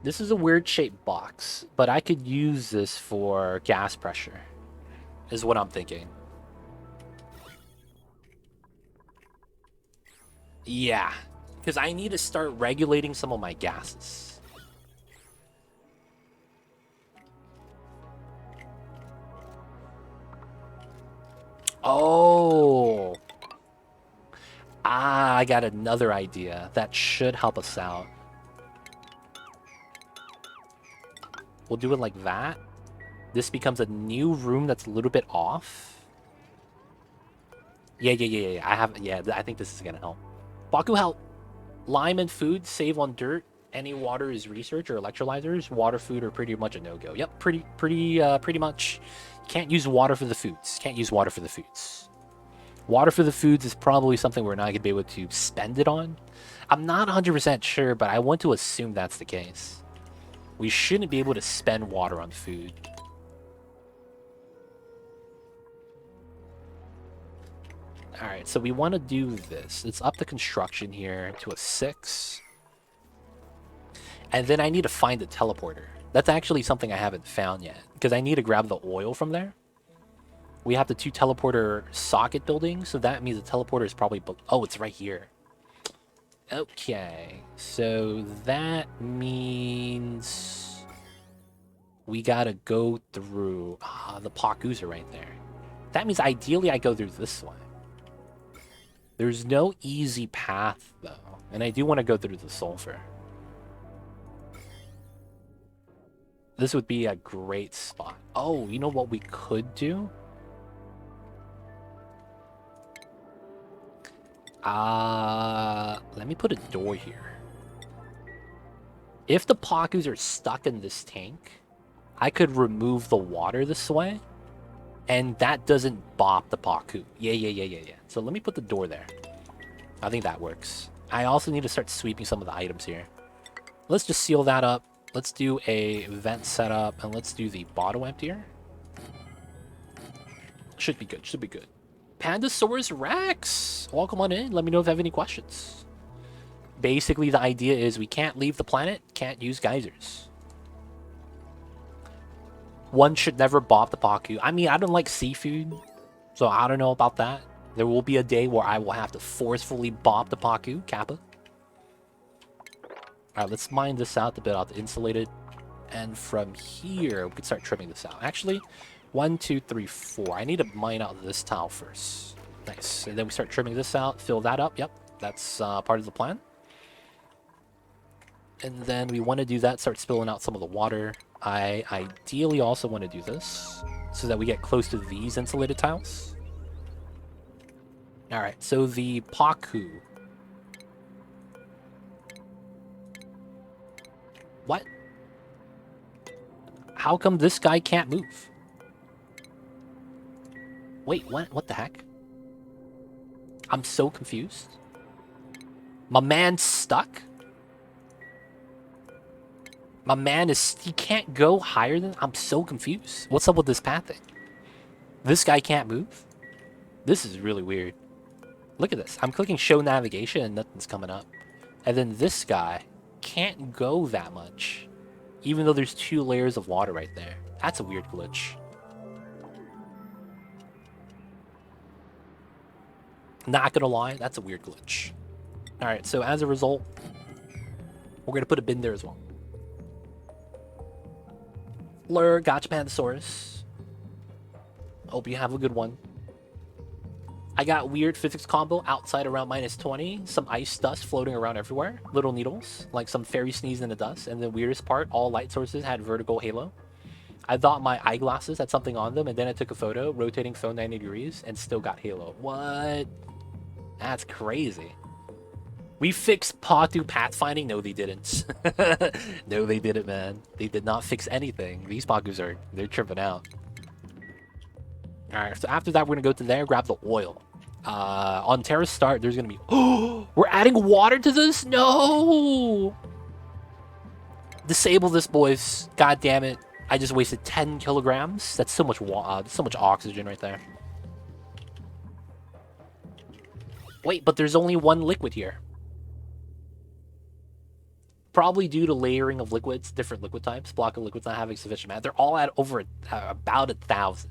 This is a weird shaped box, but I could use this for gas pressure, is what I'm thinking. Yeah, because I need to start regulating some of my gases. Oh. Ah, I got another idea that should help us out. We'll do it like that. This becomes a new room that's a little bit off. Yeah. I think this is gonna help. Baku help. Lime and food save on dirt. Any water is research or electrolyzers. Water, food are pretty much a no-go. Yep, pretty much. Can't use water for the foods. Can't use water for the foods. Water for the foods is probably something we're not gonna be able to spend it on. I'm not 100% sure, but I want to assume that's the case. We shouldn't be able to spend water on food. Alright, so we want to do this. Let's up the construction here to a 6. And then I need to find the teleporter. That's actually something I haven't found yet, because I need to grab the oil from there. We have the 2 teleporter socket buildings, so that means the teleporter is probably... Oh, it's right here. Okay, so that means... we gotta go through... the Pakus are right there. That means ideally I go through this way. There's no easy path, though. And I do want to go through the sulfur. This would be a great spot. Oh, you know what we could do? Let me put a door here. If the Pakus are stuck in this tank, I could remove the water this way. And that doesn't bop the Paku. Yeah. So let me put the door there. I think that works. I also need to start sweeping some of the items here. Let's just seal that up. Let's do a vent setup, and let's do the bottle emptier. Should be good, should be good. Pandasaurus Rex! Welcome on in. Let me know if you have any questions. Basically, the idea is we can't leave the planet, can't use geysers. One should never bop the Paku. I mean, I don't like seafood, so I don't know about that. There will be a day where I will have to forcefully bop the Paku, Kappa. Alright, let's mine this out, the bit out the insulated. And from here, we can start trimming this out. Actually, 1, 2, 3, 4. I need to mine out this tile first. Nice. And then we start trimming this out, fill that up. Yep, that's part of the plan. And then we want to do that, start spilling out some of the water. I ideally also want to do this so that we get close to these insulated tiles. Alright, so the Paku. What? How come this guy can't move? Wait, what? What the heck? I'm so confused. My man's stuck? My man is... He can't go higher than... I'm so confused. What's up with this pathing? This guy can't move? This is really weird. Look at this. I'm clicking show navigation and nothing's coming up. And then this guy can't go that much. Even though there's 2 layers of water right there. That's a weird glitch. Not gonna lie, that's a weird glitch. Alright, so as a result, we're gonna put a bin there as well. Lure, gotcha Pandasaurus. Hope you have a good one. I got weird physics combo outside around -20. Some ice dust floating around everywhere. Little needles, like some fairy sneeze in the dust. And the weirdest part, all light sources had vertical halo. I thought my eyeglasses had something on them, and then I took a photo, rotating phone 90 degrees, and still got halo. What? That's crazy. We fixed Patu pathfinding? No, they didn't. No, they didn't, man. They did not fix anything. These Pakus they're tripping out. Alright, so after that, we're gonna go to there, grab the oil. On Terra Start, there's gonna be... Oh! We're adding water to this? No! Disable this, boys. God damn it. I just wasted 10 kilograms. That's so much oxygen right there. Wait, but there's only one liquid here. Probably due to layering of liquids, different liquid types, block of liquids not having sufficient mass. They're all at over about 1,000.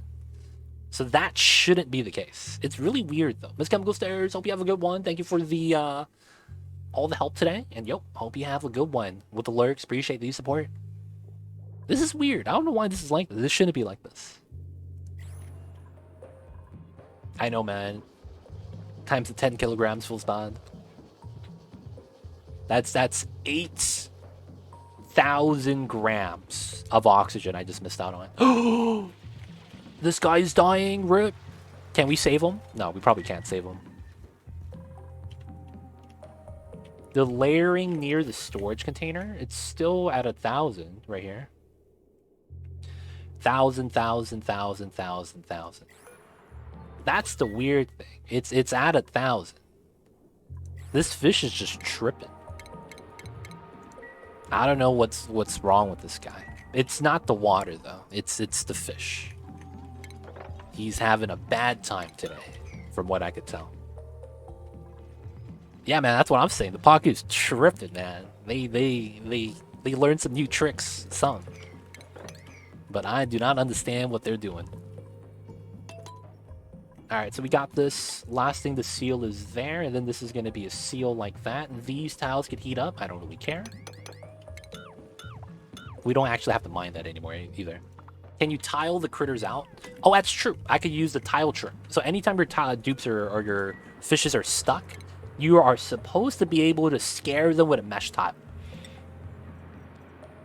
So that shouldn't be the case. It's really weird though. Miss Chemical Stairs, hope you have a good one. Thank you for the all the help today. And yo, hope you have a good one with the lurks. Appreciate the support. This is weird. I don't know why this is like this. This shouldn't be like this. I know, man. Times the 10 kilograms feels bad. That's 8,000 grams of oxygen I just missed out on. Oh, this guy's dying. Rip. Can we save him? No, we probably can't save him. The layering near the storage container, it's still at 1,000 right here. 1,000, 1,000, 1,000, 1,000, 1,000. That's the weird thing. It's at 1,000. This fish is just tripping. I don't know what's wrong with this guy. It's not the water though. It's the fish. He's having a bad time today, from what I could tell. Yeah, man, that's what I'm saying. The pocket is tripping, man. They learned some new tricks, some. But I do not understand what they're doing. Alright, so we got this. Last thing, the seal is there, and then this is going to be a seal like that. These tiles could heat up. I don't really care. We don't actually have to mine that anymore either. Can you tile the critters out? Oh, that's true. I could use the tile trick. So anytime your tile dupes or your fishes are stuck, you are supposed to be able to scare them with a mesh tile.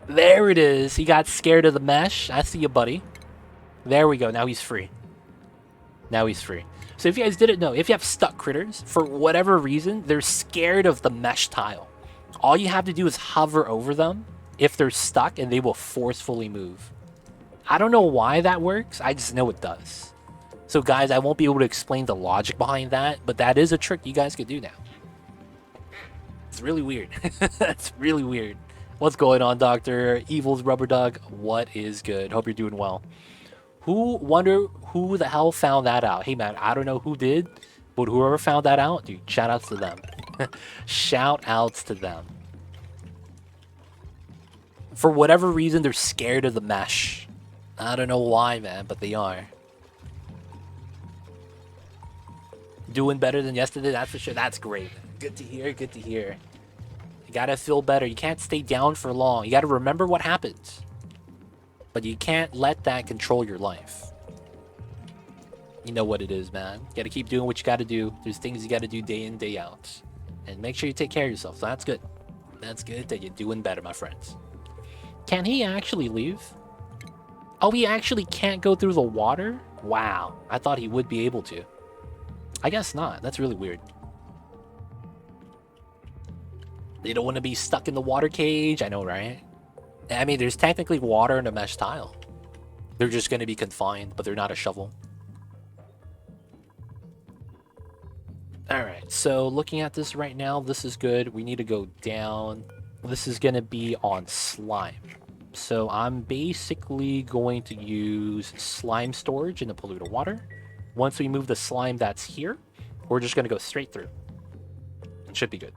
There it is. He got scared of the mesh. I see you, buddy. There we go. Now he's free. Now he's free. So if you guys didn't know, if you have stuck critters, for whatever reason, they're scared of the mesh tile. All you have to do is hover over them if they're stuck, and they will forcefully move. I don't know why that works. I just know it does. So guys, I won't be able to explain the logic behind that, but that is a trick you guys could do now. It's really weird. It's really weird. What's going on, Dr. Evil's Rubber Duck? What is good? Hope you're doing well. Wonder who the hell found that out? Hey man, I don't know who did, but whoever found that out, dude, shout outs to them. Shout outs to them. For whatever reason, they're scared of the mesh. I don't know why, man, but they are. Doing better than yesterday, that's for sure. That's great. Good to hear, good to hear. You gotta feel better. You can't stay down for long. You gotta remember what happens. But you can't let that control your life. You know what it is, man. You gotta keep doing what you gotta do. There's things you gotta do day in, day out. And make sure you take care of yourself. So that's good. That's good that you're doing better, my friends. Can he actually leave? Oh, he actually can't go through the water? Wow. I thought he would be able to. I guess not. That's really weird. They don't want to be stuck in the water cage. I know, right? I mean, there's technically water in a mesh tile. They're just going to be confined, but they're not a shovel. Alright, so looking at this right now, this is good. We need to go down. This is going to be on slime. So I'm basically going to use slime storage in the polluted water. Once we move the slime that's here, we're just going to go straight through. It should be good.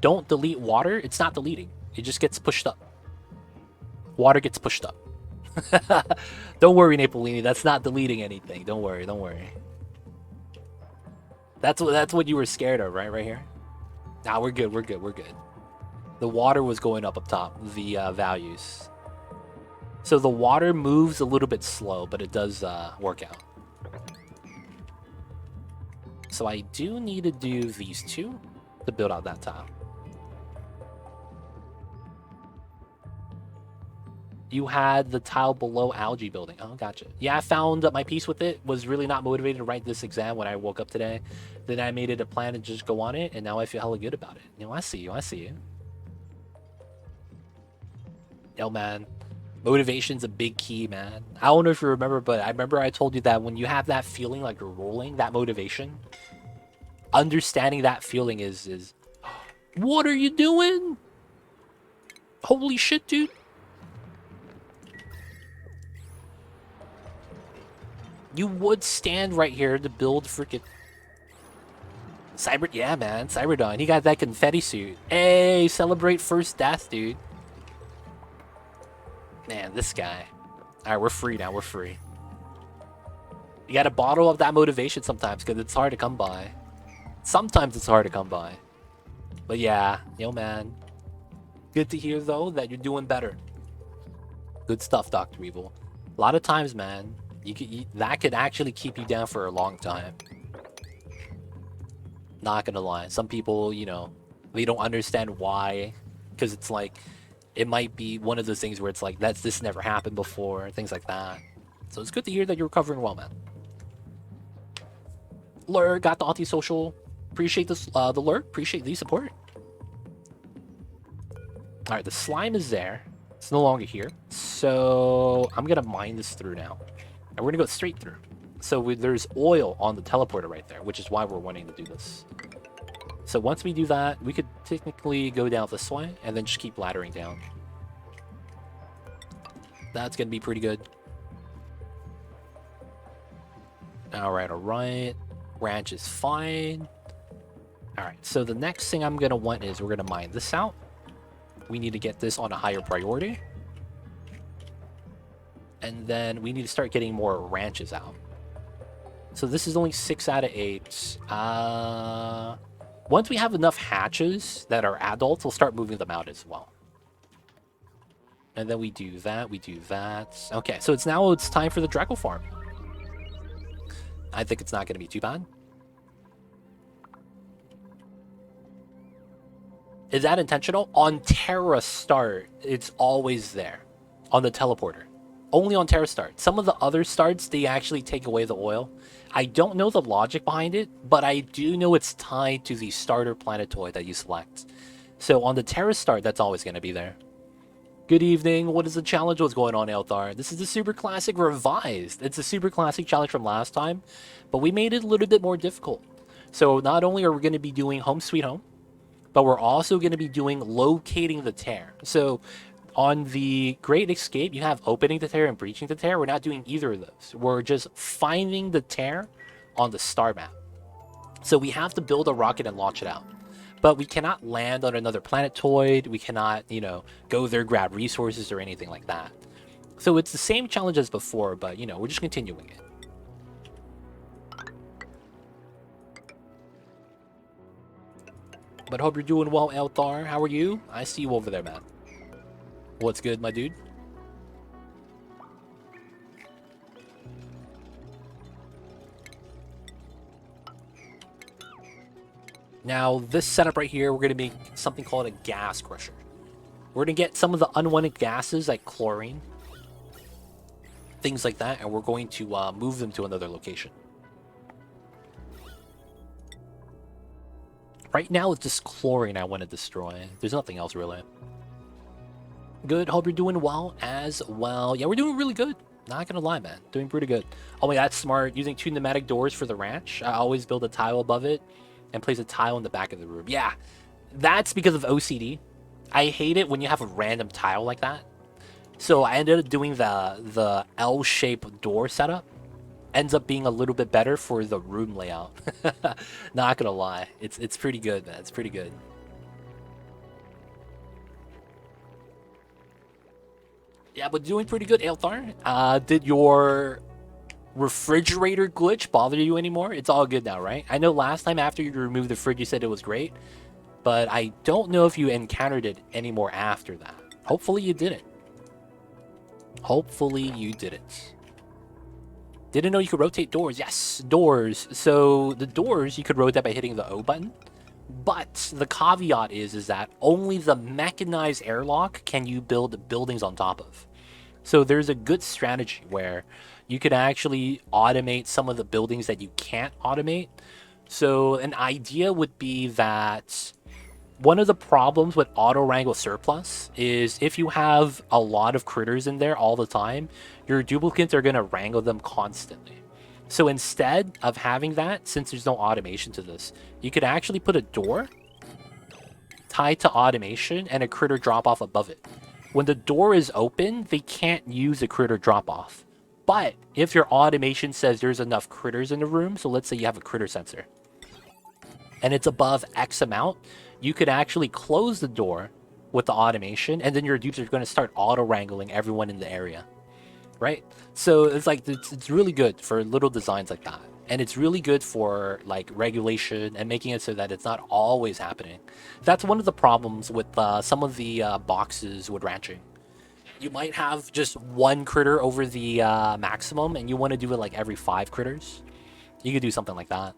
Don't delete water. It's not deleting. It just gets pushed up. Water gets pushed up. Don't worry, Napolini. That's not deleting anything. Don't worry. Don't worry. That's what you were scared of, right? Right here. Nah, we're good. We're good. We're good. The water was going up top. The values. So the water moves a little bit slow, but it does work out. So I do need to do these two to build out that tile. You had the tile below algae building. Oh, gotcha. Yeah, I found that my piece with it was really not motivated to write this exam when I woke up today. Then I made it a plan to just go on it, and now I feel hella good about it. You know, I see you. I see you. Yo, man. Motivation's a big key, man. I don't know if you remember, but I remember I told you that when you have that feeling like you're rolling, that motivation, understanding that feeling is what are you doing? Holy shit, dude. You would stand right here to build freaking Cyber. Yeah, man, Cyberdon. He got that confetti suit. Hey, celebrate first death, dude. Man, this guy. All right, we're free now. We're free. You got to bottle up that motivation sometimes because it's hard to come by. Sometimes it's hard to come by. But yeah, yo, man. Good to hear though that you're doing better. Good stuff, Dr. Evil. A lot of times, man, that could actually keep you down for a long time. Not gonna lie. Some people, you know, they don't understand why. Because it's like, it might be one of those things where it's like, this never happened before, things like that. So it's good to hear that you're recovering well, man. Lur got the anti-social. Appreciate this, the lure. Appreciate the support. All right, the slime is there. It's no longer here. So I'm gonna mine this through now, and we're gonna go straight through. So there's oil on the teleporter right there, which is why we're wanting to do this. So once we do that, we could technically go down this way and then just keep laddering down. That's gonna be pretty good. All right, all right. Ranch is fine. All right, so the next thing I'm gonna want is we're gonna mine this out. We need to get this on a higher priority. And then we need to start getting more ranches out. So this is only 6 out of 8. Once we have enough hatches that are adults, we'll start moving them out as well. And then we do that, we do that. Okay, so it's time for the Draco farm. I think it's not going to be too bad. Is that intentional? On Terra Start, it's always there. On the teleporter. Only on Terra Start. Some of the other starts, they actually take away the oil. I don't know the logic behind it, but I do know it's tied to the starter planetoid that you select. So on the Terra Start, that's always going to be there. Good evening. What is the challenge? What's going on, Elthar? This is the Super Classic revised. It's a Super Classic challenge from last time, but we made it a little bit more difficult. So not only are we going to be doing Home Sweet Home, but we're also going to be doing locating the tear. So on the Great Escape, you have opening the tear and breaching the tear. We're not doing either of those. We're just finding the tear on the star map. So we have to build a rocket and launch it out. But we cannot land on another planetoid. We cannot, you know, go there, grab resources or anything like that. So it's the same challenge as before, but, you know, we're just continuing it. But hope you're doing well, Elthar. How are you? I see you over there, man. What's good, my dude? Now, this setup right here, we're going to make something called a gas crusher. We're going to get some of the unwanted gases like chlorine, things like that, and we're going to move them to another location. Right now, it's just chlorine I want to destroy. There's nothing else, really. Good. Hope you're doing well as well. Yeah, we're doing really good. Not gonna lie, man. Doing pretty good. Oh my god, that's smart. Using 2 pneumatic doors for the ranch. I always build a tile above it and place a tile in the back of the room. Yeah, that's because of OCD. I hate it when you have a random tile like that. So I ended up doing the L-shaped door setup. Ends up being a little bit better for the room layout. Not gonna lie. It's pretty good, man. It's pretty good. Yeah, but doing pretty good, Elthar. Did your refrigerator glitch bother you anymore? It's all good now, right? I know last time after you removed the fridge, you said it was great, but I don't know if you encountered it anymore after that. Hopefully you didn't. Hopefully you didn't. Didn't know you could rotate doors. Yes, doors. So the doors you could rotate by hitting the O button. But the caveat is that only the mechanized airlock can you build buildings on top of. So there's a good strategy where you could actually automate some of the buildings that you can't automate. So an idea would be that one of the problems with auto wrangle surplus is if you have a lot of critters in there all the time, your duplicates are going to wrangle them constantly. So instead of having that, since there's no automation to this, you could actually put a door tied to automation and a critter drop off above it. When the door is open, they can't use a critter drop off. But if your automation says there's enough critters in the room, so let's say you have a critter sensor, and it's above X amount, you could actually close the door with the automation, and then your dupes are going to start auto-wrangling everyone in the area, right? So it's like, it's really good for little designs like that. And it's really good for like regulation and making it so that it's not always happening. That's one of the problems with some of the boxes with ranching. You might have just one critter over the maximum, and you want to do it like every 5 critters. You could do something like that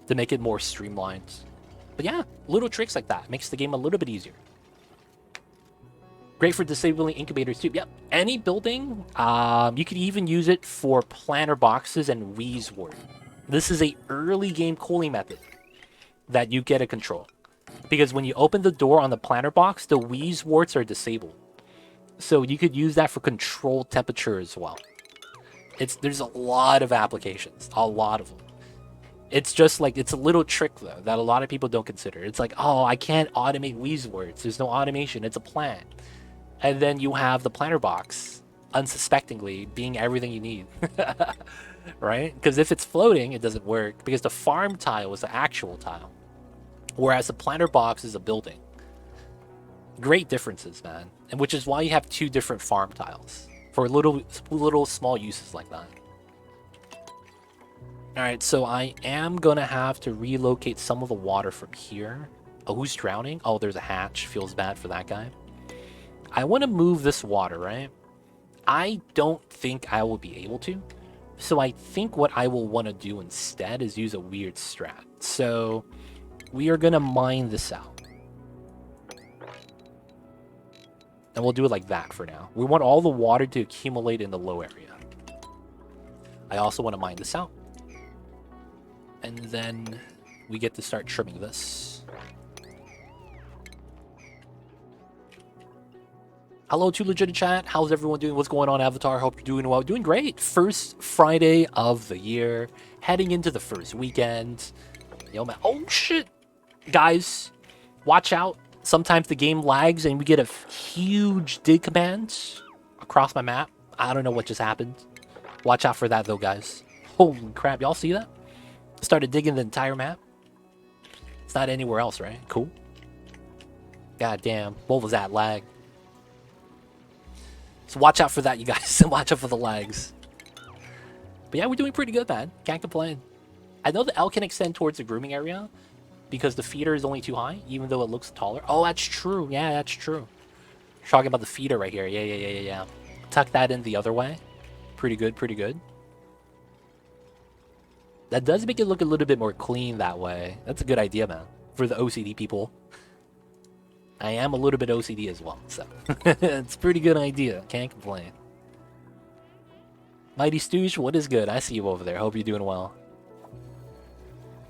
to make it more streamlined. But yeah, little tricks like that makes the game a little bit easier. Great for disabling incubators too. Yep, any building. You could even use it for planter boxes and wheezewort. This is a early game cooling method that you get to control. Because when you open the door on the planter box, the wheezeworts are disabled. So you could use that for controlled temperature as well. There's a lot of applications, a lot of them. It's just like, it's a little trick though that a lot of people don't consider. It's like, oh, I can't automate wheezeworts. There's no automation. It's a plant. And then you have the planter box, unsuspectingly, being everything you need. Right? Because if it's floating, it doesn't work. Because the farm tile is the actual tile. Whereas the planter box is a building. Great differences, man. And which is why you have 2 different farm tiles. For little small uses like that. Alright, so I am going to have to relocate some of the water from here. Oh, who's drowning? Oh, there's a hatch. Feels bad for that guy. I want to move this water, right? I don't think I will be able to. So I think what I will want to do instead is use a weird strat. So we are going to mine this out. And we'll do it like that for now. We want all the water to accumulate in the low area. I also want to mine this out. And then we get to start trimming this. Hello to Legit Chat. How's everyone doing? What's going on, Avatar? Hope you're doing well. Doing great. First Friday of the year. Heading into the first weekend. Yo, man. Oh, shit. Guys, watch out. Sometimes the game lags and we get a huge dig command across my map. I don't know what just happened. Watch out for that, though, guys. Holy crap. Y'all see that? Started digging the entire map. It's not anywhere else, right? Cool. God damn. What was that lag? So watch out for that, you guys. Watch out for the lags. But yeah, we're doing pretty good, man. Can't complain. I know the L can extend towards the grooming area because the feeder is only too high, even though it looks taller. Oh, that's true. Yeah, that's true. Talking about the feeder right here. Yeah. Tuck that in the other way. Pretty good, pretty good. That does make it look a little bit more clean that way. That's a good idea, man. For the OCD people. I am a little bit OCD as well, so it's a pretty good idea. Can't complain. Mighty Stooge, what is good? I see you over there. Hope you're doing well.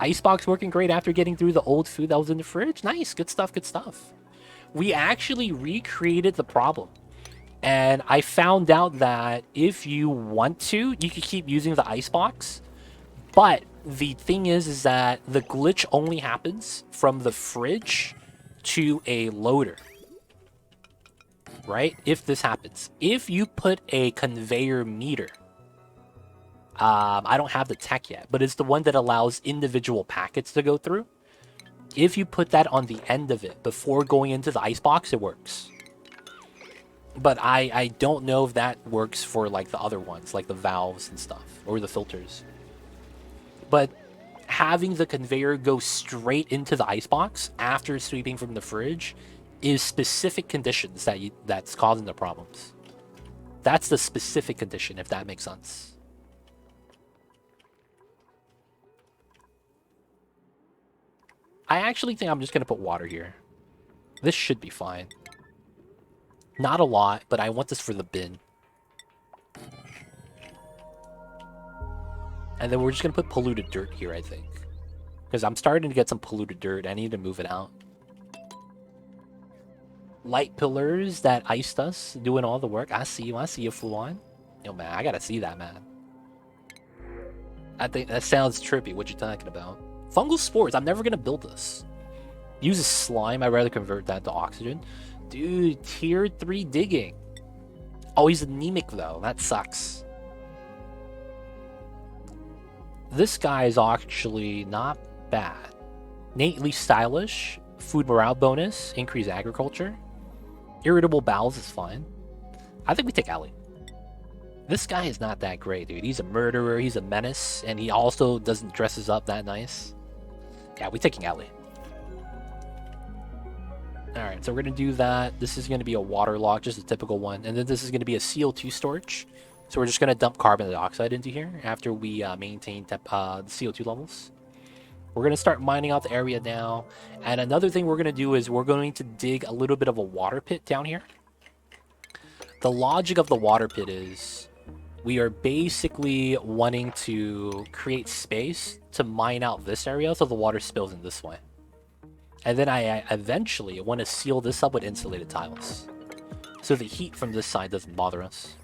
Icebox working great after getting through the old food that was in the fridge. Nice, good stuff, good stuff. We actually recreated the problem. And I found out that if you want to, you can keep using the icebox. But the thing is that the glitch only happens from the fridge to a loader, right? If this happens, if you put a conveyor meter, I don't have the tech yet, but it's the one that allows individual packets to go through. If you put that on the end of it before going into the icebox, it works. But I don't know if that works for like the other ones, like the valves and stuff, or the filters. But having the conveyor go straight into the icebox after sweeping from the fridge is specific conditions that's causing the problems. That's the specific condition, if that makes sense. I actually think I'm just going to put water here. This should be fine. Not a lot, but I want this for the bin. And then we're just going to put polluted dirt here, I think. Because I'm starting to get some polluted dirt. I need to move it out. Light pillars that iced us, doing all the work. I see you, Fuan. Yo, man, I gotta see that, man. I think that sounds trippy. What you talking about? Fungal spores. I'm never going to build this. Use a slime. I'd rather convert that to oxygen. Dude, tier 3 digging. Oh, he's anemic, though. That sucks. This guy is actually not bad. Innately stylish, food morale bonus, increase agriculture. Irritable bowels is fine. I think we take Ellie. This guy is not that great, dude. He's a murderer, he's a menace, and he also doesn't dresses up that nice. Yeah, we're taking Ellie. Alright, so we're going to do that. This is going to be a water lock, just a typical one. And then this is going to be a CO2 storage. So we're just going to dump carbon dioxide into here after we maintain the CO2 levels. We're going to start mining out the area now. And another thing we're going to do is we're going to dig a little bit of a water pit down here. The logic of the water pit is we are basically wanting to create space to mine out this area so the water spills in this way. And then I eventually want to seal this up with insulated tiles, so the heat from this side doesn't bother us.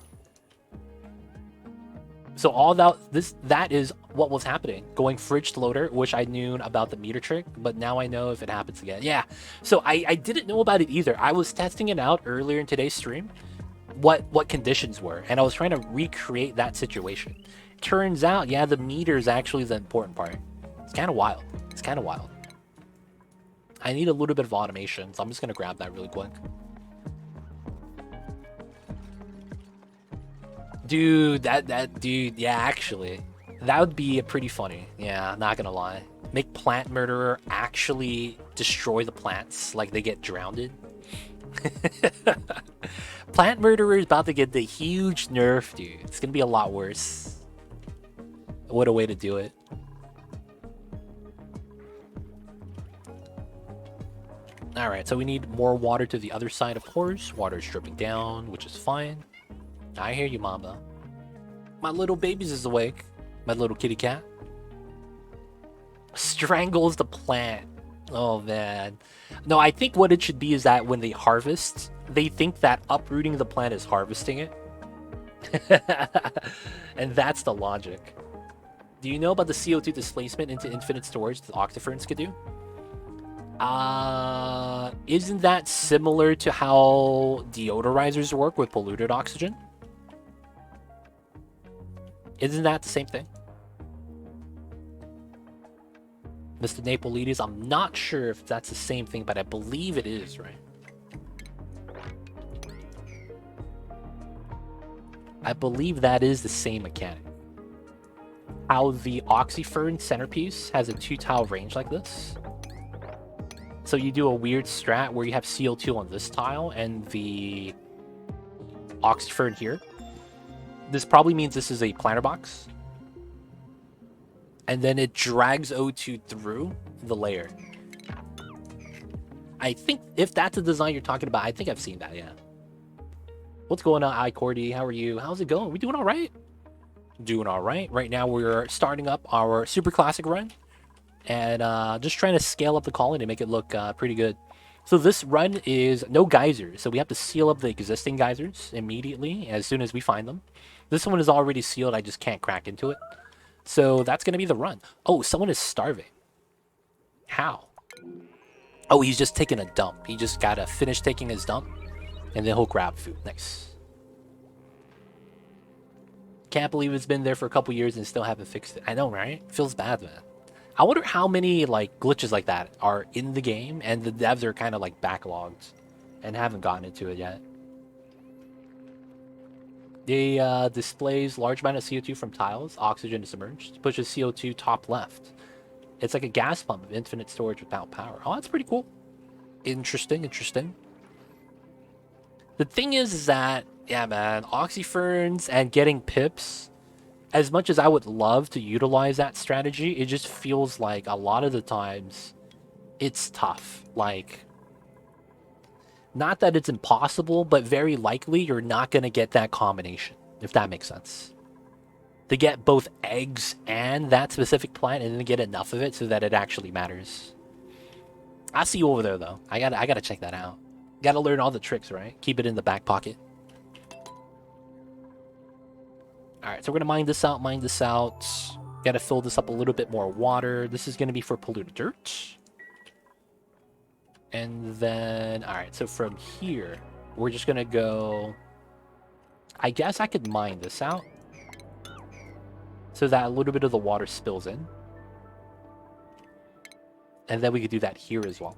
So all that is what was happening. Going fridge to loader, which I knew about the meter trick, but now I know if it happens again. Yeah, so I didn't know about it either. I was testing it out earlier in today's stream, what conditions were, and I was trying to recreate that situation. Turns out, yeah, the meter is actually the important part. It's kind of wild. It's kind of wild. I need a little bit of automation, so I'm just going to grab that really quick. Dude, dude, yeah, actually. That would be pretty funny. Yeah, not going to lie. Make Plant Murderer actually destroy the plants, like they get drowned. Plant Murderer is about to get the huge nerf, dude. It's going to be a lot worse. What a way to do it. Alright, so we need more water to the other side, of course. Water is dripping down, which is fine. I hear you, Mamba. My little babies is awake. My little kitty cat. Strangles the plant. Oh, man. No, I think what it should be is that when they harvest, they think that uprooting the plant is harvesting it. And that's the logic. Do you know about the CO2 displacement into infinite storage that Octoferns could do? Isn't that similar to how deodorizers work with polluted oxygen? Isn't that the same thing? Mr. Napolides, I'm not sure if that's the same thing, but I believe it is, right? I believe that is the same mechanic. How the Oxyfern centerpiece has a 2-tile range like this. So you do a weird strat where you have CO2 on this tile and the Oxyfern here. This probably means this is a planter box. And then it drags O2 through the layer. I think if that's the design you're talking about, I think I've seen that, yeah. What's going on, iCordy? How are you? How's it going? We doing all right? Doing all right. Right now we're starting up our super classic run. And just trying to scale up the colony to make it look pretty good. So this run is no geysers. So we have to seal up the existing geysers immediately as soon as we find them. This one is already sealed. I just can't crack into it. So that's going to be the run. Oh, someone is starving. How? Oh, he's just taking a dump. He just got to finish taking his dump. And then he'll grab food. Nice. Can't believe it's been there for a couple years and still haven't fixed it. I know, right? Feels bad, man. I wonder how many like glitches like that are in the game and the devs are kind of like backlogged and haven't gotten into it yet. It displays large amount of CO2 from tiles. Oxygen is submerged. Pushes CO2 top left. It's like a gas pump of infinite storage without power. Oh, that's pretty cool. Interesting, interesting. The thing is that, yeah, man, Oxyferns and getting pips, as much as I would love to utilize that strategy, it just feels like a lot of the times it's tough. Like, not that it's impossible, but very likely you're not going to get that combination, if that makes sense. To get both eggs and that specific plant and then get enough of it so that it actually matters. I'll see you over there, though. I gotta check that out. Gotta learn all the tricks, right? Keep it in the back pocket. Alright, so we're gonna mine this out, Gotta fill this up a little bit more water. This is gonna be for polluted dirt. And then, alright, so from here, we're just gonna go... I guess I could mine this out. so that a little bit of the water spills in. And then we could do that here as well.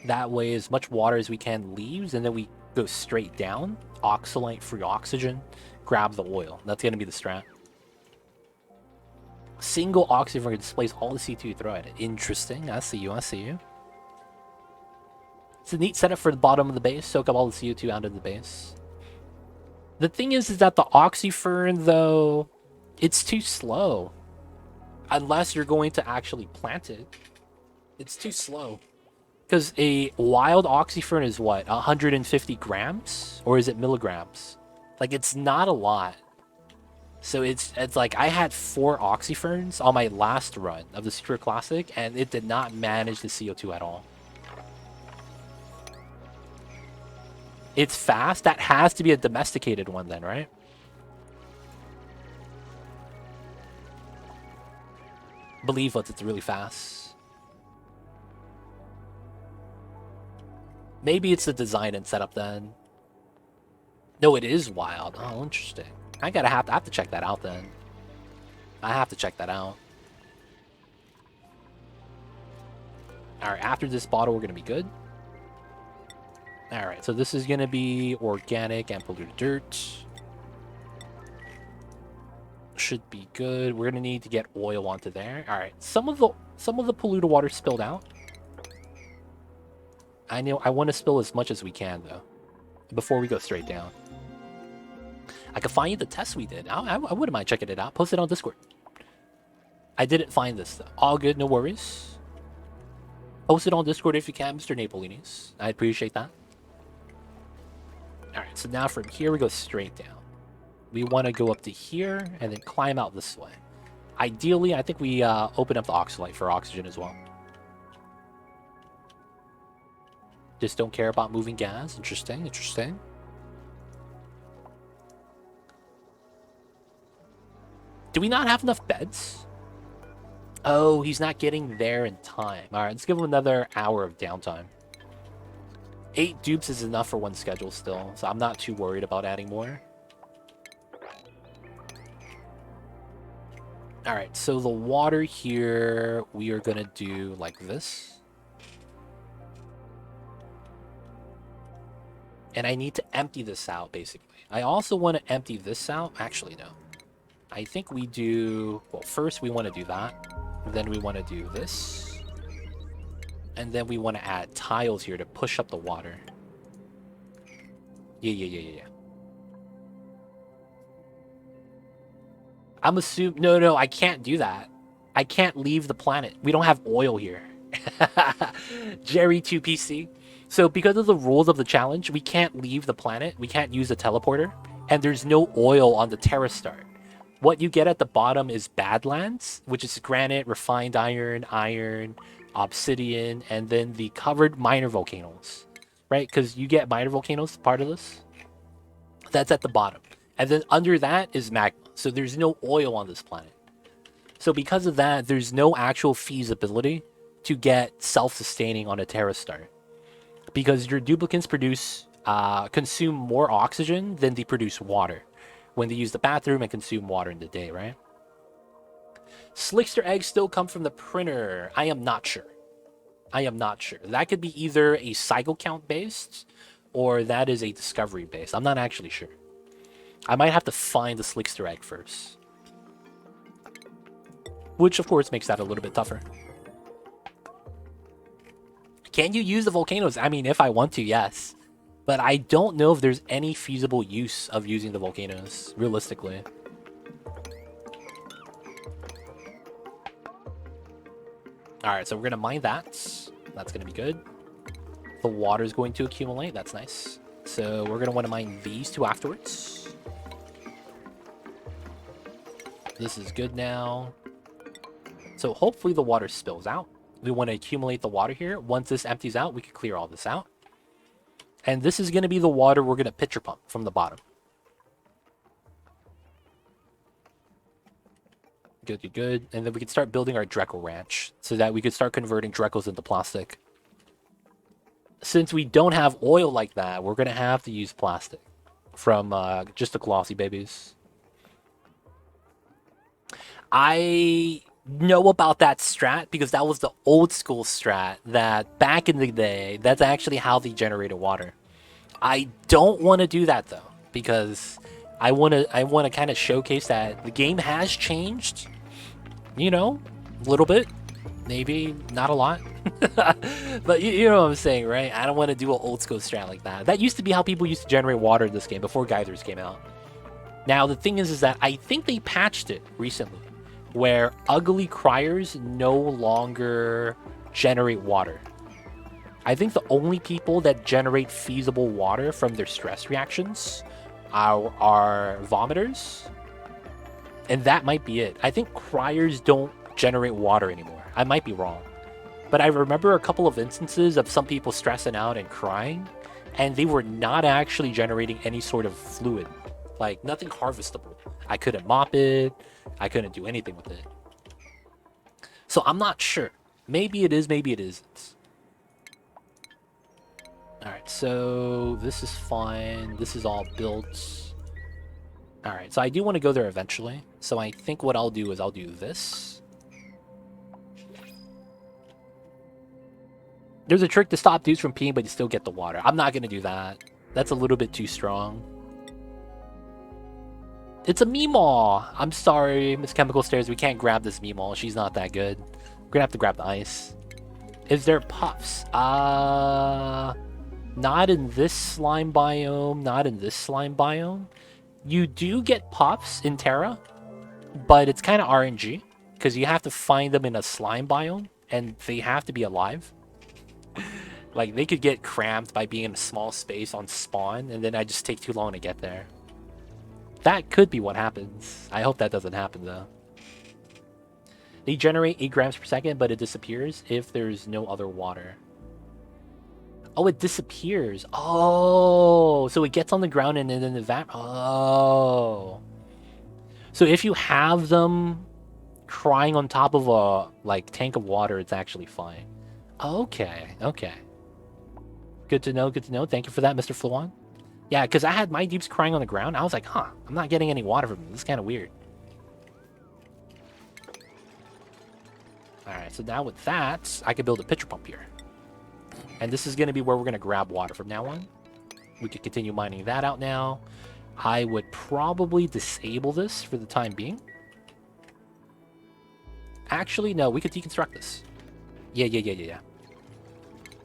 That way, as much water as we can leaves, and then we go straight down, oxalate free oxygen, grab the oil. That's going to be the strat. Single oxygen displays all the C2 you throw at it. Interesting. I see you. I see you. It's a neat setup for the bottom of the base. Soak up all the CO2 out of the base. The thing is that the oxyfern, though, it's too slow. Unless you're going to actually plant it. It's too slow. Because a wild oxyfern is what? 150 grams? Or is it milligrams? Like, it's not a lot. So it's like I had 4 oxyferns on my last run of the Super Classic, and it did not manage the CO2 at all. It's fast. That has to be a domesticated one then, right? Believe us, it's really fast. Maybe it's the design and setup then. No, it is wild. Oh, interesting. I have to check that out then. I have to check that out. Alright, after this bottle, we're going to be good. Alright, so this is going to be organic and polluted dirt. Should be good. We're going to need to get oil onto there. Alright, some of the polluted water spilled out. I want to spill as much as we can, though, before we go straight down. I can find you the test we did. I wouldn't mind checking it out. Post it on Discord. I didn't find this, though. All good, no worries. Post it on Discord if you can, Mr. Napolinis. I appreciate that. Alright, so now from here we go straight down. We want to go up to here and then climb out this way. Ideally, I think we open up the oxalate for oxygen as well. Just don't care about moving gas. Interesting, interesting. Do we not have enough beds? Oh, he's not getting there in time. Alright, let's give him another hour of downtime. 8 dupes is enough for one schedule still, so I'm not too worried about adding more. Alright, so the water here, we are going to do like this. And I need to empty this out, basically. I also want to empty this out. Actually, no. I think we do... Well, first we want to do that. Then we want to do this. And then we want to add tiles here to push up the water. Yeah. I'm assuming... No, I can't do that. I can't leave the planet. We don't have oil here. Jerry2PC. So because of the rules of the challenge, we can't leave the planet. We can't use the teleporter. And there's no oil on the Terra Start. What you get at the bottom is Badlands, which is granite, refined iron, obsidian, and then the covered minor volcanoes, right? Because you get minor volcanoes, part of this. That's at the bottom. And then under that is magma. So there's no oil on this planet. So because of that, there's no actual feasibility to get self-sustaining on a Terra Start. Because your duplicates consume more oxygen than they produce water when they use the bathroom and consume water in the day, right? Slickster eggs still come from the printer. I am not sure. That could be either a cycle count based or that is a discovery based. I'm not actually sure. I might have to find the Slickster egg first. Which, of course, makes that a little bit tougher. Can you use the volcanoes? I mean, if I want to, yes. But I don't know if there's any feasible use of using the volcanoes, realistically. Alright, so we're going to mine that. That's going to be good. The water is going to accumulate. That's nice. So we're going to want to mine these two afterwards. This is good now. So hopefully the water spills out. We want to accumulate the water here. Once this empties out, we can clear all this out. And this is going to be the water we're going to pitcher pump from the bottom. Good. And then we can start building our Dreco ranch so that we could start converting Drecos into plastic. Since we don't have oil like that, we're going to have to use plastic. from just the glossy babies. I know about that strat because that was the old school strat that back in the day, that's actually how they generated water. I don't want to do that though because I want to kind of showcase that the game has changed, you know, a little bit, maybe not a lot. But you know what I'm saying, right? I don't want to do an old school strat like that. That used to be how people used to generate water in this game before Geysers came out. Now the thing is that I think they patched it recently, where ugly criers no longer generate water. I think the only people that generate feasible water from their stress reactions are vomiters, and that might be it. I think criers don't generate water anymore. I might be wrong. But I remember a couple of instances of some people stressing out and crying, and they were not actually generating any sort of fluid. Like, nothing harvestable. I couldn't mop it. I couldn't do anything with it. So I'm not sure. Maybe it is, maybe it isn't. Alright, so this is fine. This is all built. Alright, so I do want to go there eventually. So I think what I'll do is I'll do this. There's a trick to stop dudes from peeing, but you still get the water. I'm not going to do that. That's a little bit too strong. It's a Meemaw! I'm sorry, Miss Chemical Stairs. We can't grab this Meemaw. She's not that good. We're gonna have to grab the ice. Is there puffs? Not in this slime biome. Not in this slime biome. You do get puffs in Terra, but it's kind of RNG because you have to find them in a slime biome, and they have to be alive. Like, they could get cramped by being in a small space on spawn, and then I just take too long to get there. That could be what happens. I hope that doesn't happen, though. They generate 8 grams per second, but it disappears if there's no other water. Oh, it disappears. Oh, so it gets on the ground and then Oh. So if you have them crying on top of a, like, tank of water, it's actually fine. Okay, okay. Good to know, good to know. Thank you for that, Mr. Fluon. Yeah, because I had my deeps crying on the ground. I was like, huh, I'm not getting any water from them. This is kind of weird. Alright, so now with that, I could build a pitcher pump here. And this is going to be where we're going to grab water from now on. We could continue mining that out now. I would probably disable this for the time being. Actually, no, we could deconstruct this. Yeah.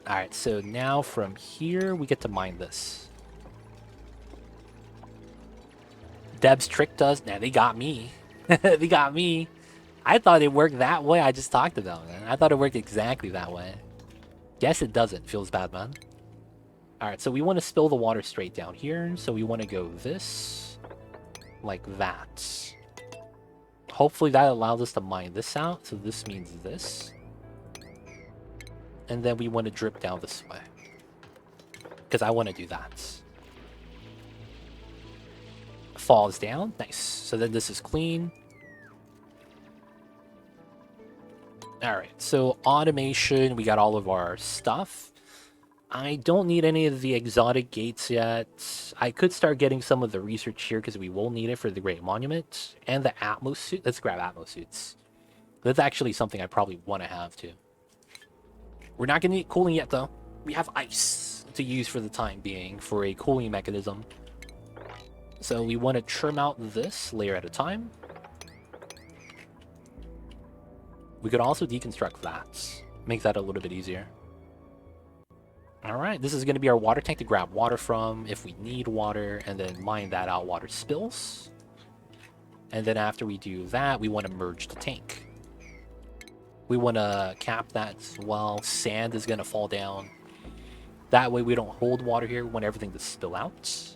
Alright, so now from here, we get to mine this. Debs tricked us. Nah, they got me. They got me. I thought it worked that way I just talked about, man. I thought it worked exactly that way. Guess it doesn't. Feels bad, man. Alright, so we want to spill the water straight down here. So we want to go this. Like that. Hopefully that allows us to mine this out. So this means this. And then we want to drip down this way. Because I want to do that. Falls down. Nice. So then this is clean. Alright, so automation, we got all of our stuff. I don't need any of the exotic gates yet. I could start getting some of the research here because we will need it for the Great Monument. And the Atmos suit. Let's grab Atmos suits. That's actually something I probably want to have too. We're not going to need cooling yet though. We have ice to use for the time being for a cooling mechanism. So we want to trim out this layer at a time. We could also deconstruct that. Make that a little bit easier. Alright, this is going to be our water tank to grab water from if we need water, and then mine that out water spills. And then after we do that, we want to merge the tank. We want to cap that as well. Sand is going to fall down. That way we don't hold water here. We want everything to spill out.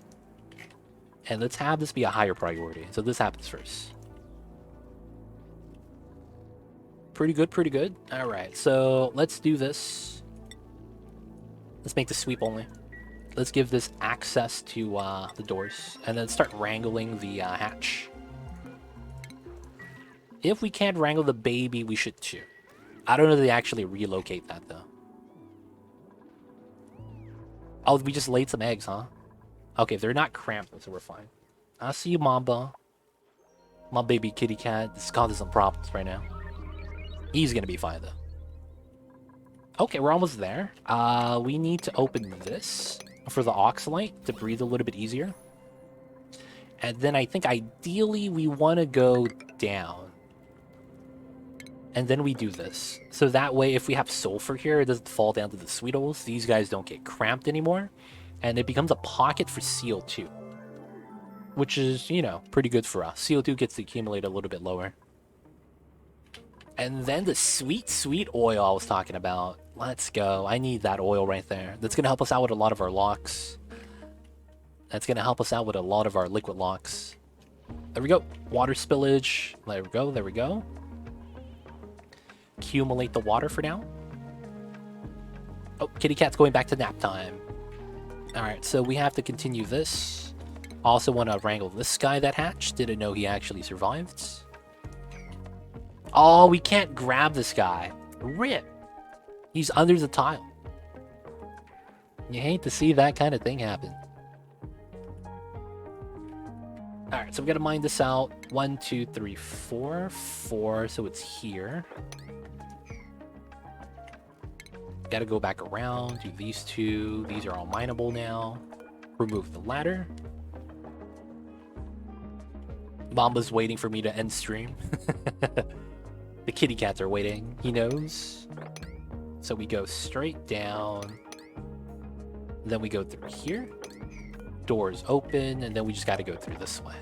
And let's have this be a higher priority. So this happens first. Pretty good, pretty good. Alright, so let's do this. Let's make the sweep only. Let's give this access to the doors. And then start wrangling the hatch. If we can't wrangle the baby, we should too. I don't know if they actually relocate that, though. Oh, we just laid some eggs, huh? Okay, they're not cramped, so we're fine. I see you, Mamba. My baby kitty cat is causing some problems right now. He's gonna be fine, though. Okay, we're almost there. We need to open this for the oxalite to breathe a little bit easier. And then I think ideally we want to go down. And then we do this. So that way, if we have sulfur here, it doesn't fall down to the Sweetles. These guys don't get cramped anymore. And it becomes a pocket for CO2. Which is, you know, pretty good for us. CO2 gets to accumulate a little bit lower. And then the sweet, sweet oil I was talking about. Let's go. I need that oil right there. That's going to help us out with a lot of our locks. That's going to help us out with a lot of our liquid locks. There we go. Water spillage. There we go. There we go. Accumulate the water for now. Oh, kitty cat's going back to nap time. Alright, so we have to continue this. Also want to wrangle this guy that hatched. Didn't know he actually survived. Oh, we can't grab this guy. Rip. He's under the tile. You hate to see that kind of thing happen. Alright, so we gotta mine this out. 1, 2, 3, 4. 4, so it's here. Gotta go back around, do these two. These are all mineable now. Remove the ladder. Mamba's waiting for me to end stream. The kitty cats are waiting. He knows. So we go straight down. Then we go through here. Doors open, and then we just gotta go through this way.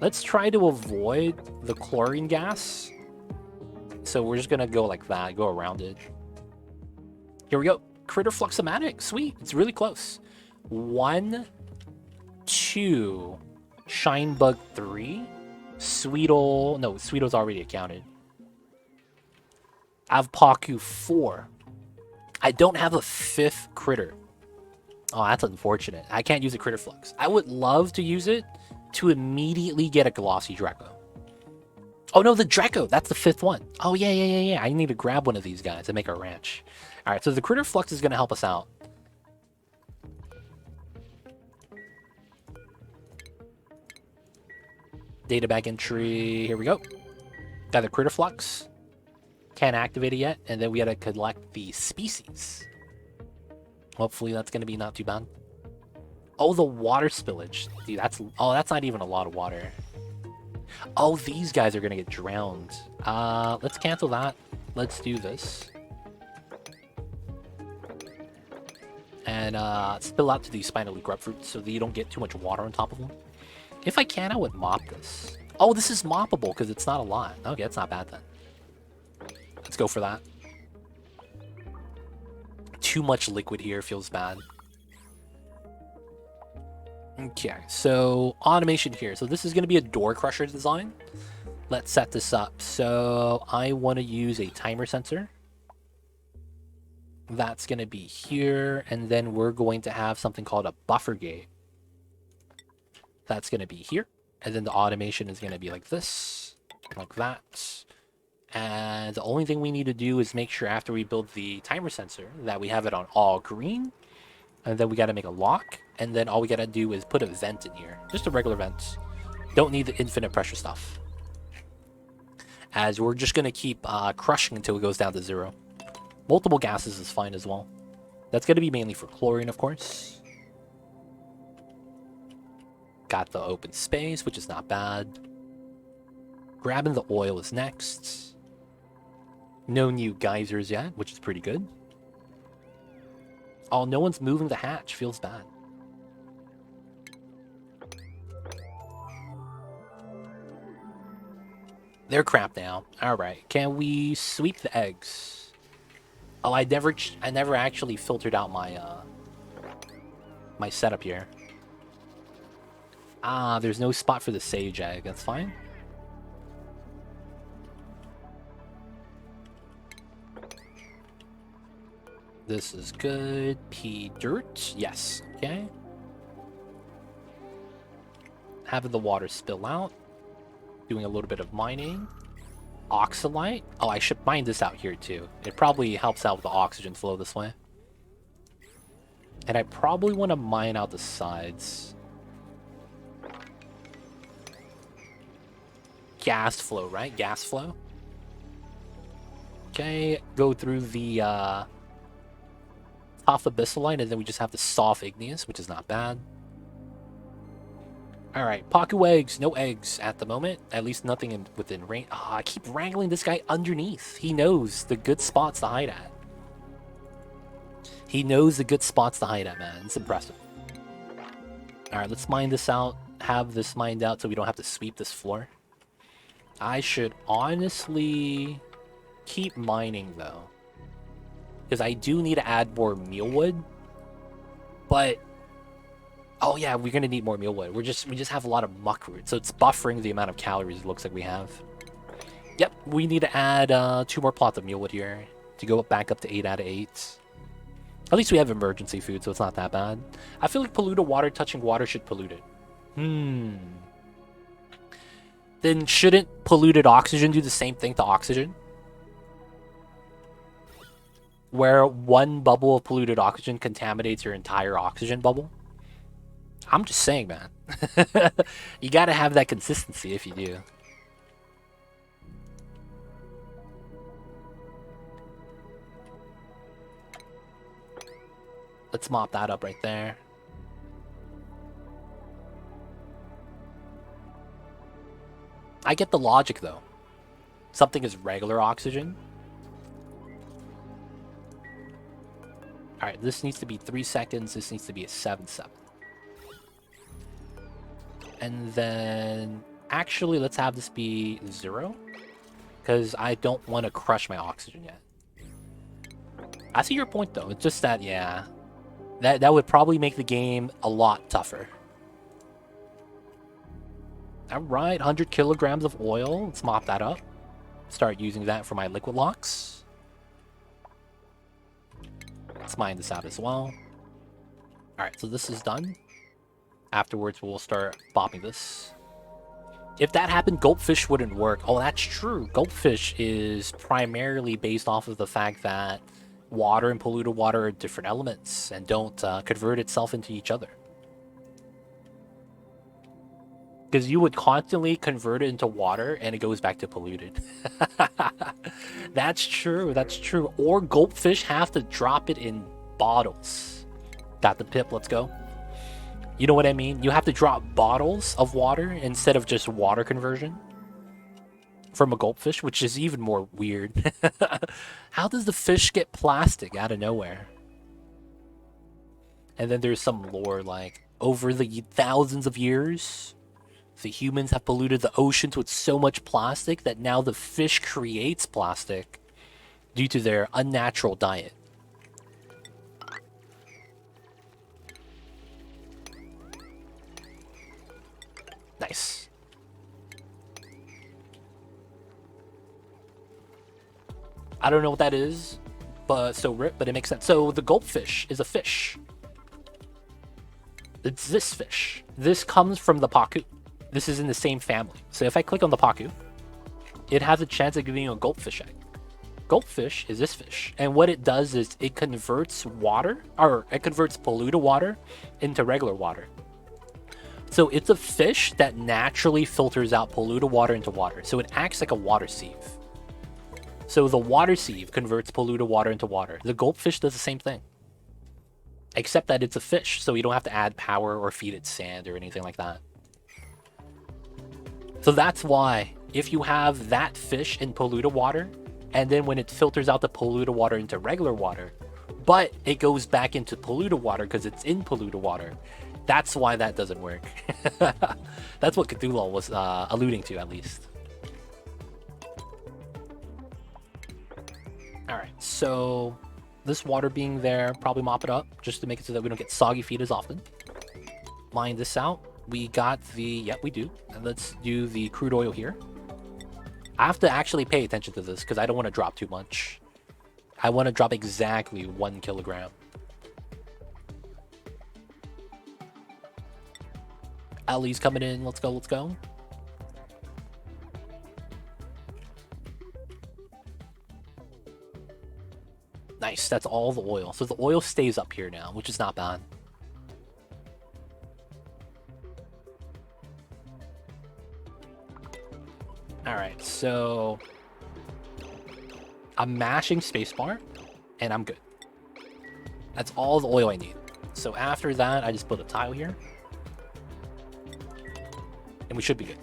Let's try to avoid the chlorine gas. So we're just gonna go like that, go around it. Here we go. Critter Fluxomatic. Sweet. It's really close. 1, 2, Shinebug 3, Sweetle. No, Sweetle's already accounted. Avpaku 4. I don't have a 5th critter. Oh, that's unfortunate. I can't use a Critter Flux. I would love to use it to immediately get a Glossy Draco. Oh no, the Draco! That's the 5th one. Oh yeah. I need to grab one of these guys and make a ranch. Alright, so the Critter Flux is going to help us out. Data bag entry. Here we go. Got the Critter Flux. Can't activate it yet. And then we got to collect the species. Hopefully that's going to be not too bad. Oh, the water spillage. Dude, that's not even a lot of water. Oh, these guys are going to get drowned. Let's cancel that. Let's do this. And spill out to the spinally grubfruit so that you don't get too much water on top of them. If I can, I would mop this. Oh, this is moppable because it's not a lot. Okay, that's not bad then. Let's go for that. Too much liquid here feels bad. Okay, so automation here. So this is going to be a door crusher design. Let's set this up. So I want to use a timer sensor. That's going to be here, and then we're going to have something called a buffer gate. That's going to be here, and then the automation is going to be like this, like that. And the only thing we need to do is make sure after we build the timer sensor that we have it on all green, and then we got to make a lock, and then all we got to do is put a vent in here, just a regular vent. Don't need the infinite pressure stuff, as we're just going to keep crushing until it goes down to 0. Multiple gases is fine as well. That's going to be mainly for chlorine, of course. Got the open space, which is not bad. Grabbing the oil is next. No new geysers yet, which is pretty good. Oh, no one's moving the hatch. Feels bad. They're crap now. Alright, can we sweep the eggs? Oh, I never actually filtered out my my setup here. Ah, there's no spot for the sage egg. That's fine. This is good. P dirt. Yes. Okay. Having the water spill out. Doing a little bit of mining. Oxalite. Oh, I should mine this out here too. It probably helps out with the oxygen flow this way. And I probably want to mine out the sides. Gas flow, right? Gas flow. Okay, go through the tough abyssaline, and then we just have the soft igneous, which is not bad. Alright, Paku eggs. No eggs at the moment. At least nothing within range. Oh, I keep wrangling this guy underneath. He knows the good spots to hide at. He knows the good spots to hide at, man. It's impressive. Alright, let's mine this out. Have this mined out so we don't have to sweep this floor. I should honestly keep mining, though. Because I do need to add more mealwood. But... oh yeah, we're gonna need more mealwood. We just have a lot of muckroot, so it's buffering the amount of calories it looks like we have. Yep, we need to add 2 more plots of mealwood here to go back up to 8 out of 8. At least we have emergency food, so it's not that bad. I feel like polluted water touching water should pollute it. Then shouldn't polluted oxygen do the same thing to oxygen? Where one bubble of polluted oxygen contaminates your entire oxygen bubble? I'm just saying, man. You gotta have that consistency if you do. Let's mop that up right there. I get the logic, though. Something is regular oxygen. Alright, this needs to be 3 seconds. This needs to be a 7-7. And then... actually, let's have this be 0. Because I don't want to crush my oxygen yet. I see your point, though. It's just that, yeah... That would probably make the game a lot tougher. Alright, 100 kilograms of oil. Let's mop that up. Start using that for my liquid locks. Let's mine this out as well. Alright, so this is done. Afterwards, we'll start bopping this. If that happened, Gulpfish wouldn't work. Oh, that's true. Gulpfish is primarily based off of the fact that water and polluted water are different elements and don't convert itself into each other. Because you would constantly convert it into water and it goes back to polluted. That's true, that's true. Or Gulpfish have to drop it in bottles. Got the pip, let's go. You know what I mean? You have to drop bottles of water instead of just water conversion from a Gulpfish, which is even more weird. How does the fish get plastic out of nowhere? And then there's some lore like, over the thousands of years, the humans have polluted the oceans with so much plastic that now the fish creates plastic due to their unnatural diet. Nice. I don't know what that is, but it makes sense. So the Gulpfish is a fish. It's this fish. This comes from the Paku. This is in the same family. So if I click on the Paku, it has a chance of giving you a Gulpfish egg. Gulpfish is this fish. And what it does is it converts water, or it converts polluted water into regular water. So it's a fish that naturally filters out polluted water into water. So it acts like a water sieve. So the water sieve converts polluted water into water. The Gulpfish does the same thing. Except that it's a fish, so you don't have to add power or feed it sand or anything like that. So that's why, if you have that fish in polluted water, and then when it filters out the polluted water into regular water, but it goes back into polluted water because it's in polluted water, that's why that doesn't work. That's what Cthulhu was alluding to, at least. Alright, so this water being there, probably mop it up just to make it so that we don't get soggy feet as often. Mine this out. We got the... yep, we do. And let's do the crude oil here. I have to actually pay attention to this because I don't want to drop too much. I want to drop exactly 1 kilogram. Ellie's coming in. Let's go, let's go. Nice, that's all the oil. So the oil stays up here now, which is not bad. Alright, so I'm mashing spacebar, and I'm good. That's all the oil I need. So after that, I just put a tile here. And we should be good.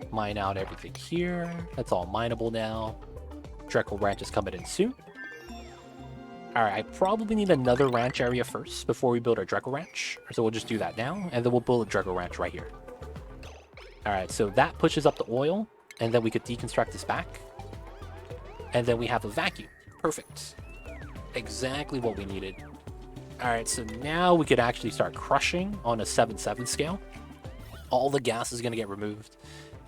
Mine out everything here. That's all mineable now. Dreckle Ranch is coming in soon. Alright, I probably need another ranch area first before we build our Dreckle Ranch. So we'll just do that now, and then we'll build a Dreckle Ranch right here. Alright, so that pushes up the oil, and then we could deconstruct this back. And then we have a vacuum. Perfect. Exactly what we needed. Alright, so now we could actually start crushing on a 7-7 scale. All the gas is going to get removed.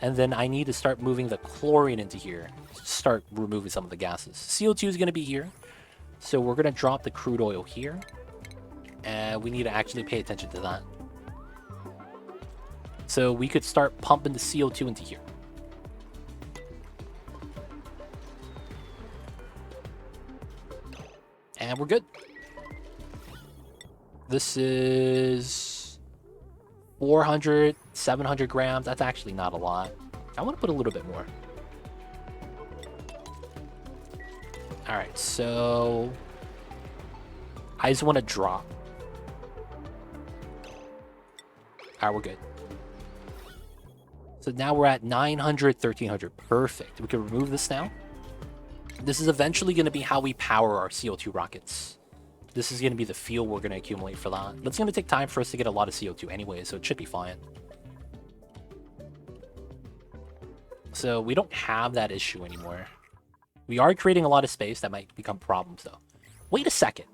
And then I need to start moving the chlorine into here. Start removing some of the gases. CO2 is going to be here. So we're going to drop the crude oil here. And we need to actually pay attention to that. So we could start pumping the CO2 into here. And we're good. This is 400, 700 grams. That's actually not a lot. I want to put a little bit more. Alright, so I just want to drop. Alright, we're good. So now we're at 900, 1300. Perfect. We can remove this now. This is eventually going to be how we power our CO2 rockets. This is going to be the fuel we're going to accumulate for that. But it's going to take time for us to get a lot of CO2 anyway, so it should be fine. So we don't have that issue anymore. We are creating a lot of space that might become problems, though. Wait a second.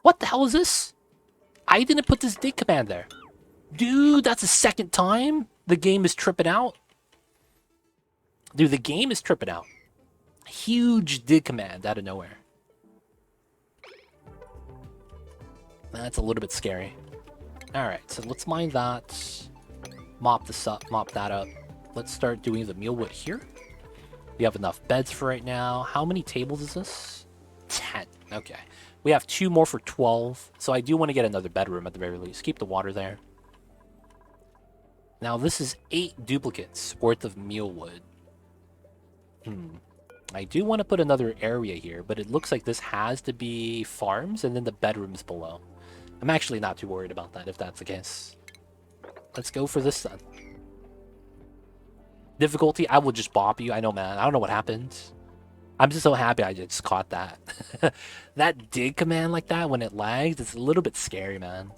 What the hell is this? I didn't put this dig command there. Dude, that's the second time the game is tripping out. Dude, the game is tripping out. Huge dig command out of nowhere. That's a little bit scary. Alright, so let's mine that. Mop this up, mop that up. Let's start doing the mealwood here. We have enough beds for right now. How many tables is this? 10. Okay. We have 2 more for 12. So I do want to get another bedroom at the very least. Keep the water there. Now this is 8 duplicates worth of mealwood. I do want to put another area here, but it looks like this has to be farms and then the bedrooms below. I'm actually not too worried about that if that's the case. Let's go for this then. Difficulty, I will just bop you. I know, man. I don't know what happened. I'm just so happy I just caught that. That dig command like that, when it lags, it's a little bit scary, man.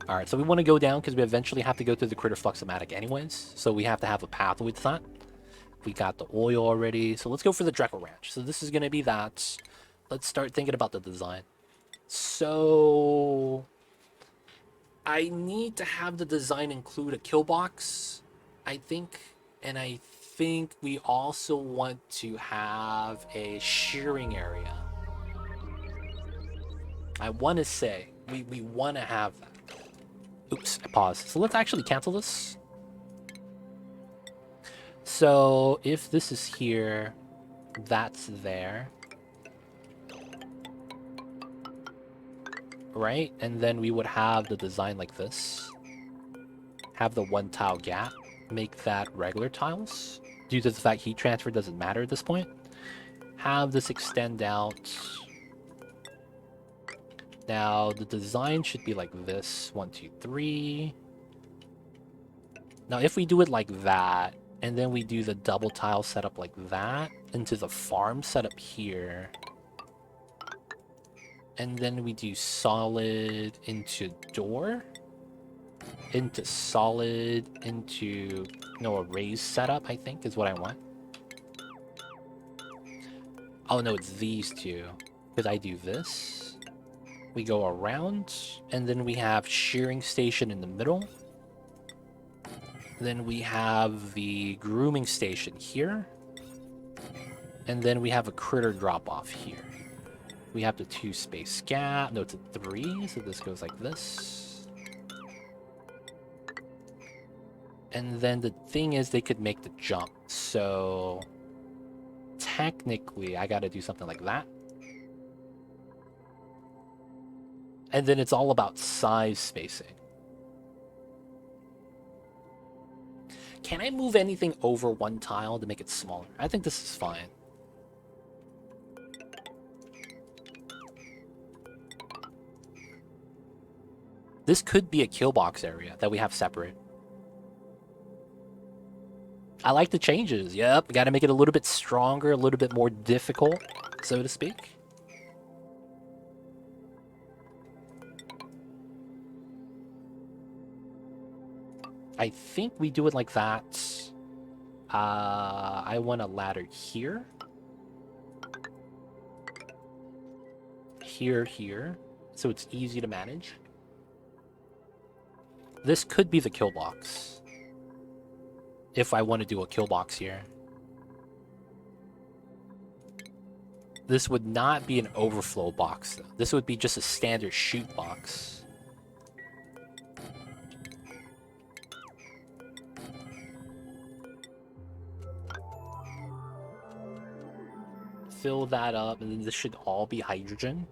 Alright, so we want to go down because we eventually have to go through the critter fluxomatic anyways. So we have to have a pathway to that. We got the oil already. So let's go for the Dreckle Ranch. So this is going to be that. Let's start thinking about the design. So I need to have the design include a kill box, I think. And I think we also want to have a shearing area. I want to say we want to have that. Oops, I paused. So let's actually cancel this. So if this is here, that's there. Right? And then we would have the design like this. Have the 1 tile gap. Make that regular tiles. Due to the fact heat transfer doesn't matter at this point. Have this extend out. Now the design should be like this. 1, 2, 3. Now if we do it like that, and then we do the double tile setup like that, into the farm setup here. And then we do solid into door. Into solid, into, no, a raised setup, I think, is what I want. Oh, no, it's these two. Because I do this. We go around, and then we have shearing station in the middle. Then we have the grooming station here. And then we have a critter drop-off here. We have the 2 space gap. No, it's a 3, so this goes like this. And then the thing is, they could make the jump. So technically, I gotta do something like that. And then it's all about size spacing. Can I move anything over one tile to make it smaller? I think this is fine. This could be a kill box area that we have separate. I like the changes. Yep, we gotta make it a little bit stronger, a little bit more difficult, so to speak. I think we do it like that. I want a ladder here. Here. So it's easy to manage. This could be the kill box. If I want to do a kill box here. This would not be an overflow box, though. This would be just a standard shoot box. Fill that up, and then this should all be hydrogen.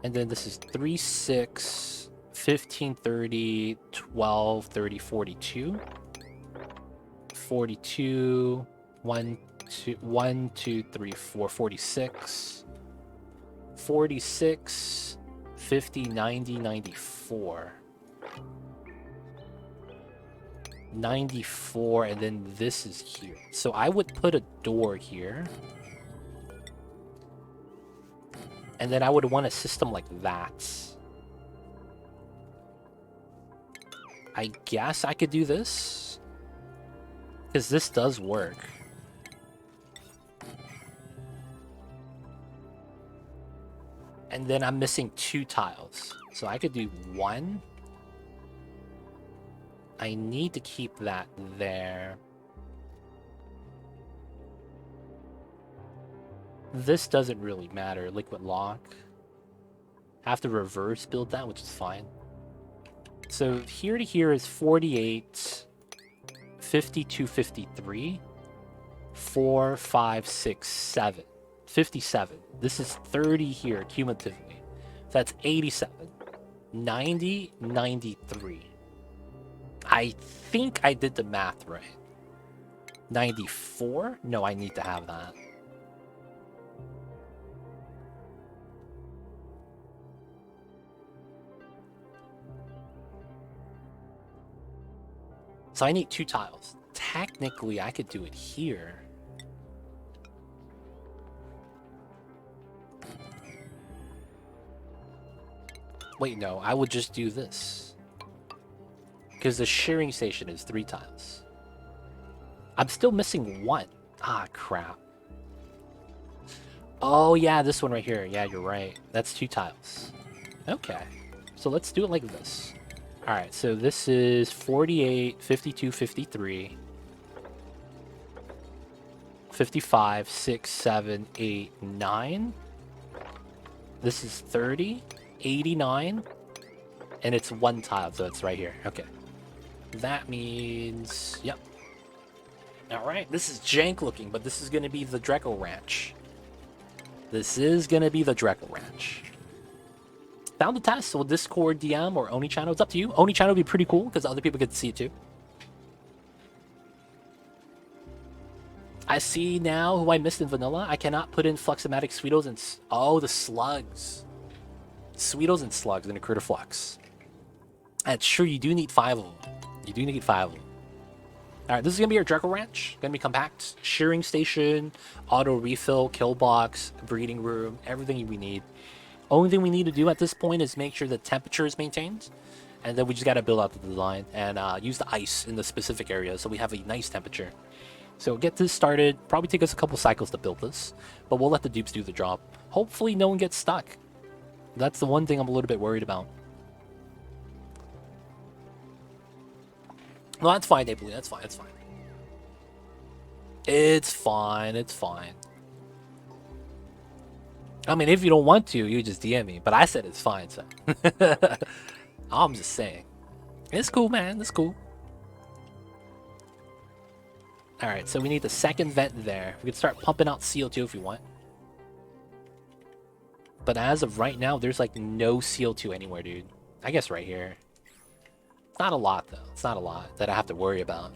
And then this is 3, 6, 15, 30, 12, 30, 42. 42, 1, 2, 3, 4, 46. 46, 50, 90, 94. 94, and then this is here. So I would put a door here. And then I would want a system like that. I guess I could do this. Because this does work. And then I'm missing 2 tiles. So I could do 1. I need to keep that there. This doesn't really matter. Liquid lock. Have to reverse build that, which is fine. So here to here is 48, 52, 53, 4, 5, 6, 7, 57. This is 30 here cumulatively. So that's 87, 90, 93. I think I did the math right. 94? No, I need to have that. So I need 2 tiles. Technically, I could do it here. Wait, no, I would just do this. Because the shearing station is 3 tiles. I'm still missing 1. Ah, crap. Oh, yeah, this one right here. Yeah, you're right. That's 2 tiles. Okay. So let's do it like this. Alright, so this is 48, 52, 53, 55, 6, 7, 8, 9. This is 30, 89, and it's 1 tile, so it's right here. Okay. That means... Yep. Alright, this is jank looking, but this is going to be the Dreco Ranch. This is going to be the Dreco Ranch. Found the test, so Discord, DM, or Oni channel. It's up to you. Oni channel would be pretty cool, because other people get to see it too. I see now who I missed in vanilla. I cannot put in Fluxomatic Sweetos and... Oh, the slugs. Sweetos and slugs in a critter flux. And sure, you do need 5 of them. You do need 5 of them. Alright, this is going to be our Dreco Ranch. Going to be compact. Shearing station, auto refill, kill box, breeding room, everything we need. Only thing we need to do at this point is make sure the temperature is maintained. And then we just got to build out the design and use the ice in the specific area so we have a nice temperature. So get this started. Probably take us a couple cycles to build this. But we'll let the dupes do the job. Hopefully no one gets stuck. That's the one thing I'm a little bit worried about. No, that's fine, Dabley. That's fine. It's fine. It's fine. It's fine. I mean, if you don't want to, you just DM me. But I said it's fine, so. I'm just saying. It's cool, man. It's cool. Alright, so we need the second vent there. We can start pumping out CO2 if we want. But as of right now, there's like no CO2 anywhere, dude. I guess right here. It's not a lot, though. It's not a lot that I have to worry about.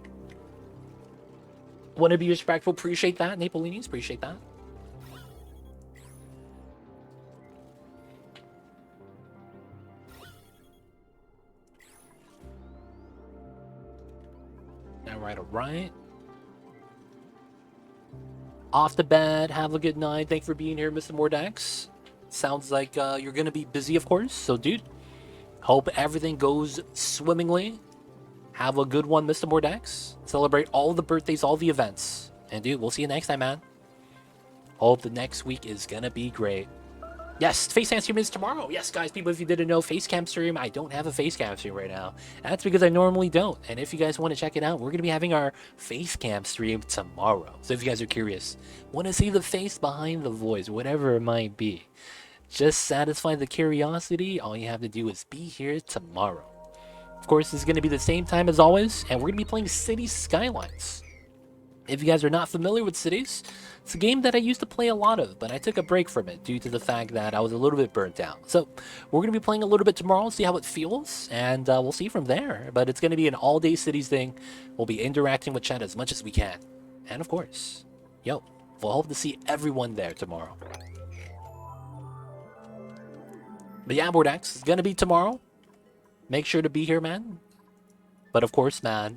Want to be respectful? Appreciate that, Napolinis. Appreciate that. Alright, alright. Off to bed. Have a good night. Thanks for being here, Mr. Mordax. Sounds like you're going to be busy, of course. So, dude, hope everything goes swimmingly. Have a good one, Mr. Mordax. Celebrate all the birthdays, all the events. And, dude, we'll see you next time, man. Hope the next week is going to be great. Yes, Facecam stream is tomorrow. Yes, guys, people, if you didn't know, Facecam stream, I don't have a Facecam stream right now. That's because I normally don't. And if you guys want to check it out, we're going to be having our Facecam stream tomorrow. So if you guys are curious, want to see the face behind the voice, whatever it might be, just satisfy the curiosity, all you have to do is be here tomorrow. Of course, it's going to be the same time as always, and we're going to be playing City Skylines. If you guys are not familiar with Cities, it's a game that I used to play a lot of, but I took a break from it due to the fact that I was a little bit burnt out. So we're going to be playing a little bit tomorrow, see how it feels, and we'll see from there. But it's going to be an all-day Cities thing. We'll be interacting with chat as much as we can. And of course, we'll hope to see everyone there tomorrow. But yeah, Bordex, it's going to be tomorrow. Make sure to be here, man. But of course, man,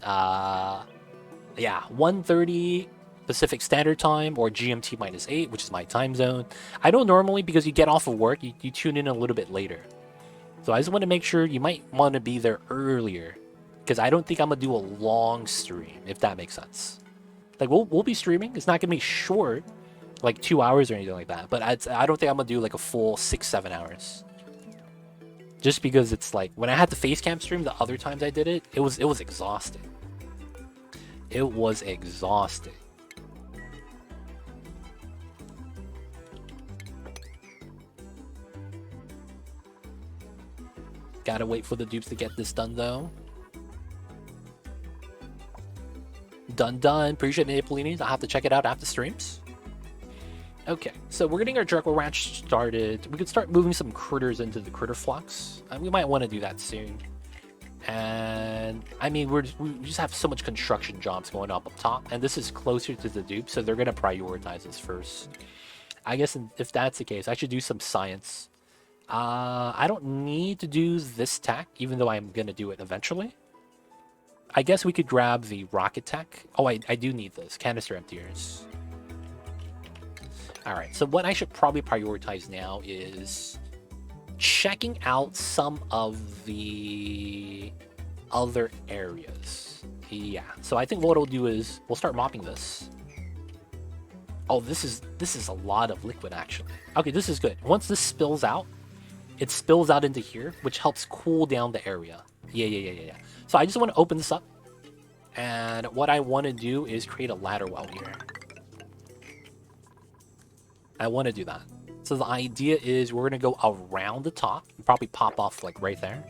yeah, 1:30 Pacific Standard Time or GMT -8, which is my time zone. I don't normally, because you get off of work, you tune in a little bit later. So I just want to make sure you might want to be there earlier, because I don't think I'm going to do a long stream, if that makes sense. Like, we'll be streaming. It's not going to be short, like 2 hours or anything like that. But I don't think I'm going to do like a full 6-7 hours. Just because it's like, when I had the Facecam stream the other times I did it, it was exhausting. It was exhausting. Gotta wait for the dupes to get this done, though. Done. Appreciate it, Napolinis. I'll have to check it out after streams. Okay, so we're getting our Jekyll Ranch started. We could start moving some critters into the critter flux. We might want to do that soon. And I mean, we just have so much construction jobs going up top, and this is closer to the dupe, so they're gonna prioritize us first. I guess if that's the case, I should do some science. I don't need to do this tech, even though I'm gonna do it eventually. I guess we could grab the rocket tech. Oh, I do need this canister emptiers. All right, so what I should probably prioritize now is checking out some of the other areas. Yeah, so I think what we'll do is we'll start mopping this. Oh, this is a lot of liquid, actually. Okay, this is good. Once this spills out, it spills out into here, which helps cool down the area. Yeah. So I just want to open this up, and what I want to do is create a ladder well here. I want to do that. So the idea is we're going to go around the top and probably pop off like right there,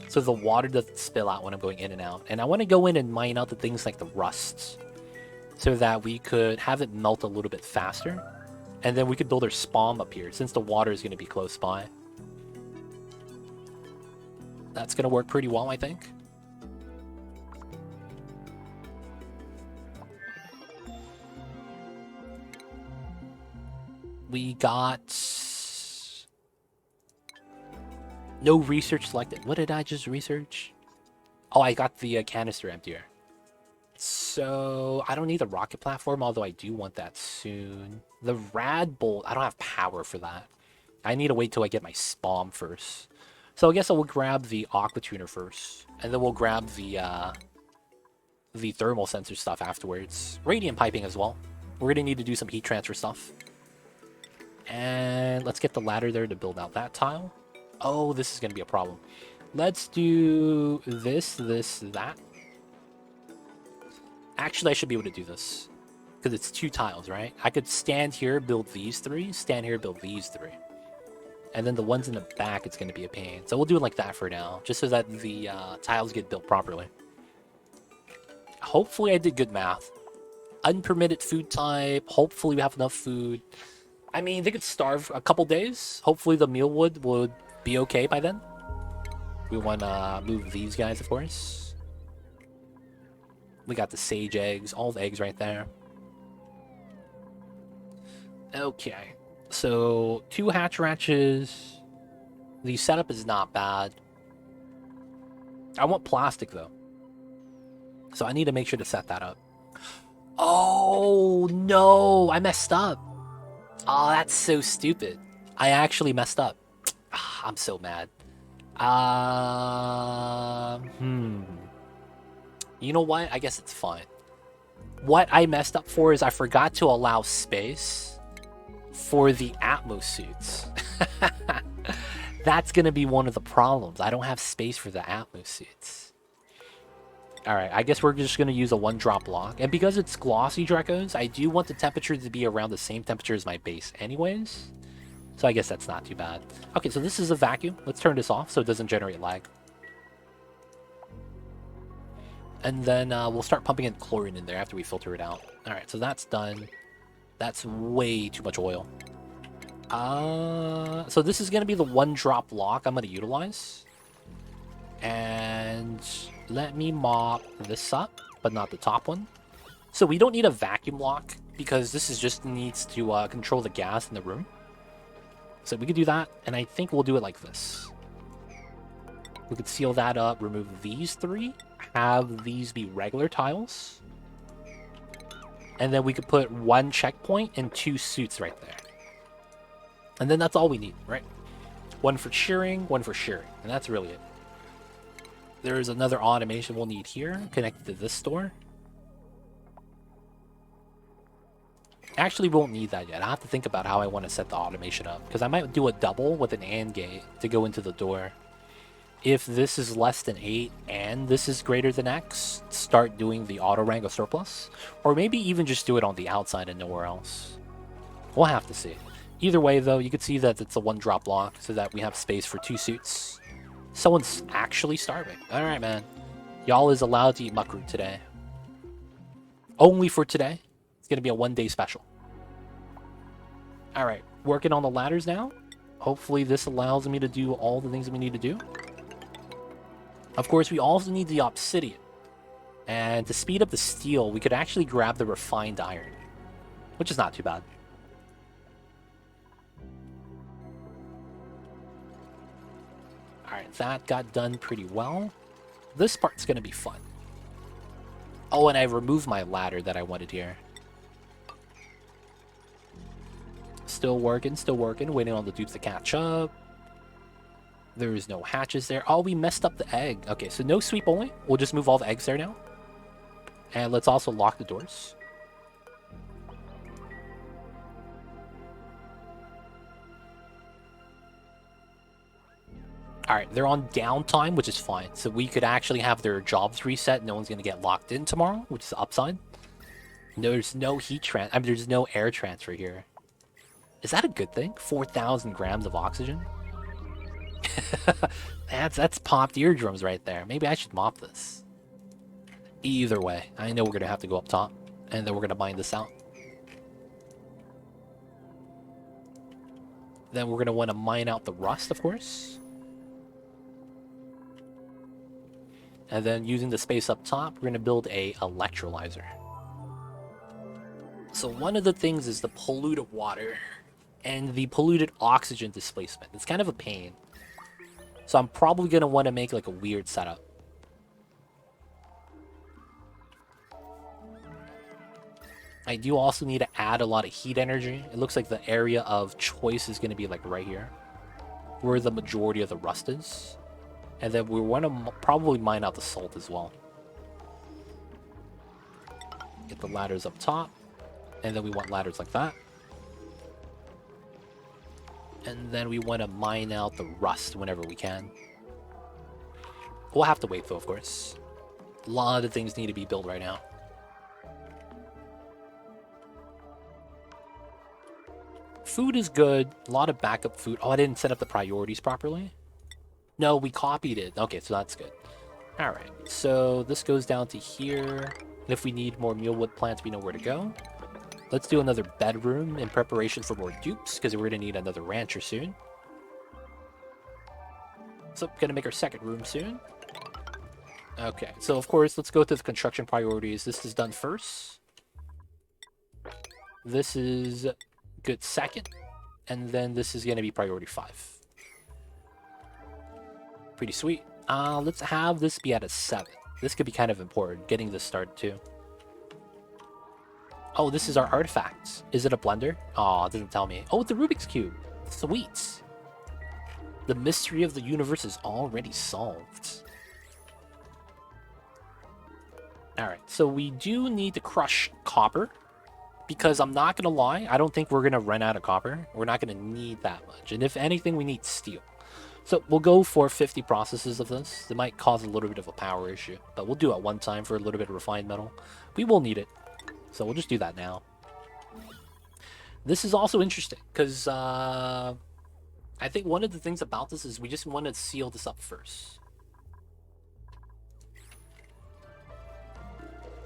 so the water doesn't spill out when I'm going in and out. And I want to go in and mine out the things like the rusts, so that we could have it melt a little bit faster. And then we could build our spawn up here, since the water is going to be close by. That's going to work pretty well, I think. We got no research selected. What did I just research? Oh, I got the canister emptier. So I don't need the rocket platform, although I do want that soon. The rad bolt, I don't have power for that. I need to wait till I get my spawn first. So I guess I will grab the aqua tuner first, and then we'll grab the thermal sensor stuff afterwards. Radiant piping as well. We're gonna need to do some heat transfer stuff. And let's get the ladder there to build out that tile. Oh, this is going to be a problem. Let's do this, that. Actually, I should be able to do this, because it's 2 tiles, right? I could stand here, build these 3, stand here, build these 3. And then the ones in the back, it's going to be a pain. So we'll do it like that for now, just so that the tiles get built properly. Hopefully I did good math. Unpermitted food type. Hopefully we have enough food. I mean, they could starve a couple days. Hopefully the meal would be okay by then. We want to move these guys, of course. We got the sage eggs, all the eggs right there. Okay, so 2 hatch ratches. The setup is not bad. I want plastic though, so I need to make sure to set that up. Oh no, I messed up. Oh, that's so stupid. I actually messed up. I'm so mad. You know what? I guess it's fine. What I messed up for is I forgot to allow space for the Atmos suits. That's gonna be one of the problems. I don't have space for the Atmos suits. Alright, I guess we're just gonna use a 1-drop block. And because it's glossy Drekos, I do want the temperature to be around the same temperature as my base anyways. So I guess that's not too bad. Okay, so this is a vacuum. Let's turn this off so it doesn't generate lag. And then we'll start pumping in chlorine in there after we filter it out. Alright, so that's done. That's way too much oil. So this is going to be the 1-drop lock I'm going to utilize. And let me mop this up, but not the top one. So we don't need a vacuum lock because this is just needs to control the gas in the room. So we could do that, and I think we'll do it like this. We could seal that up, remove these 3, have these be regular tiles. And then we could put 1 checkpoint and 2 suits right there. And then that's all we need, right? 1 for shearing, 1 for shearing, and that's really it. There's another automation we'll need here, connected to this door. Actually, we won't need that yet. I have to think about how I want to set the automation up, because I might do a double with an AND gate to go into the door. If this is less than 8 and this is greater than X, start doing the auto rank of surplus. Or maybe even just do it on the outside and nowhere else. We'll have to see. Either way, though, you can see that it's a 1-drop block so that we have space for 2 suits. Someone's actually starving. Alright, man. Y'all is allowed to eat muckroot today. Only for today. It's going to be a 1-day special. Alright, working on the ladders now. Hopefully this allows me to do all the things that we need to do. Of course, we also need the obsidian. And to speed up the steel, we could actually grab the refined iron. Which is not too bad. Alright, that got done pretty well. This part's going to be fun. Oh, and I removed my ladder that I wanted here. Still working, waiting on the dudes to catch up. There's no hatches there. Oh, we messed up the egg. Okay, so no sweep only. We'll just move all the eggs there now. And let's also lock the doors. Alright, they're on downtime, which is fine. So we could actually have their jobs reset. No one's going to get locked in tomorrow, which is the upside. There's no there's no air transfer here. Is that a good thing? 4,000 grams of oxygen? that's popped eardrums right there. Maybe I should mop this. Either way, I know we're going to have to go up top. And then we're going to mine this out. Then we're going to want to mine out the rust, of course. And then using the space up top, we're going to build a electrolyzer. So one of the things is the polluted water and the polluted oxygen displacement. It's kind of a pain. So I'm probably going to want to make like a weird setup. I do also need to add a lot of heat energy. It looks like the area of choice is going to be like right here, where the majority of the rust is. And then we want to probably mine out the salt as well. Get the ladders up top. And then we want ladders like that. And then we want to mine out the rust whenever we can. We'll have to wait though, of course. A lot of things need to be built right now. Food is good. A lot of backup food. Oh, I didn't set up the priorities properly. No, we copied it. Okay, so that's good. Alright, so this goes down to here. If we need more mealwood plants, we know where to go. Let's do another bedroom in preparation for more dupes, because we're going to need another rancher soon. So, gonna make our second room soon. Okay, so of course, let's go to the construction priorities. This is done first. This is good second. And then this is gonna be priority 5. Pretty sweet. Let's have this be at a 7. This could be kind of important, getting this started too. Oh, this is our artifacts. Is it a blender? Oh, it doesn't tell me. Oh, it's a Rubik's Cube. Sweet. The mystery of the universe is already solved. Alright, so we do need to crush copper. Because I'm not going to lie, I don't think we're going to run out of copper. We're not going to need that much. And if anything, we need steel. So we'll go for 50 processes of this. It might cause a little bit of a power issue. But we'll do it one time for a little bit of refined metal. We will need it. So we'll just do that now. This is also interesting. Because I think one of the things about this is we just want to seal this up first.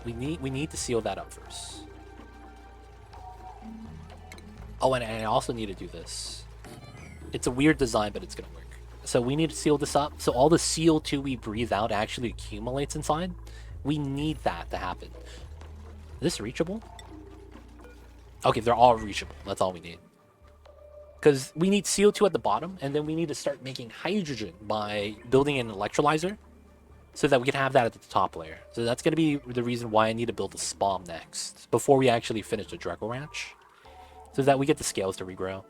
We need to seal that up first. Oh, and I also need to do this. It's a weird design, but it's going to work. So we need to seal this up. So all the CO2 we breathe out actually accumulates inside. We need that to happen. Is this reachable? Okay, they're all reachable. That's all we need. Because we need CO2 at the bottom, and then we need to start making hydrogen by building an electrolyzer so that we can have that at the top layer. So that's going to be the reason why I need to build a spawn next before we actually finish the Draco Ranch, so that we get the scales to regrow.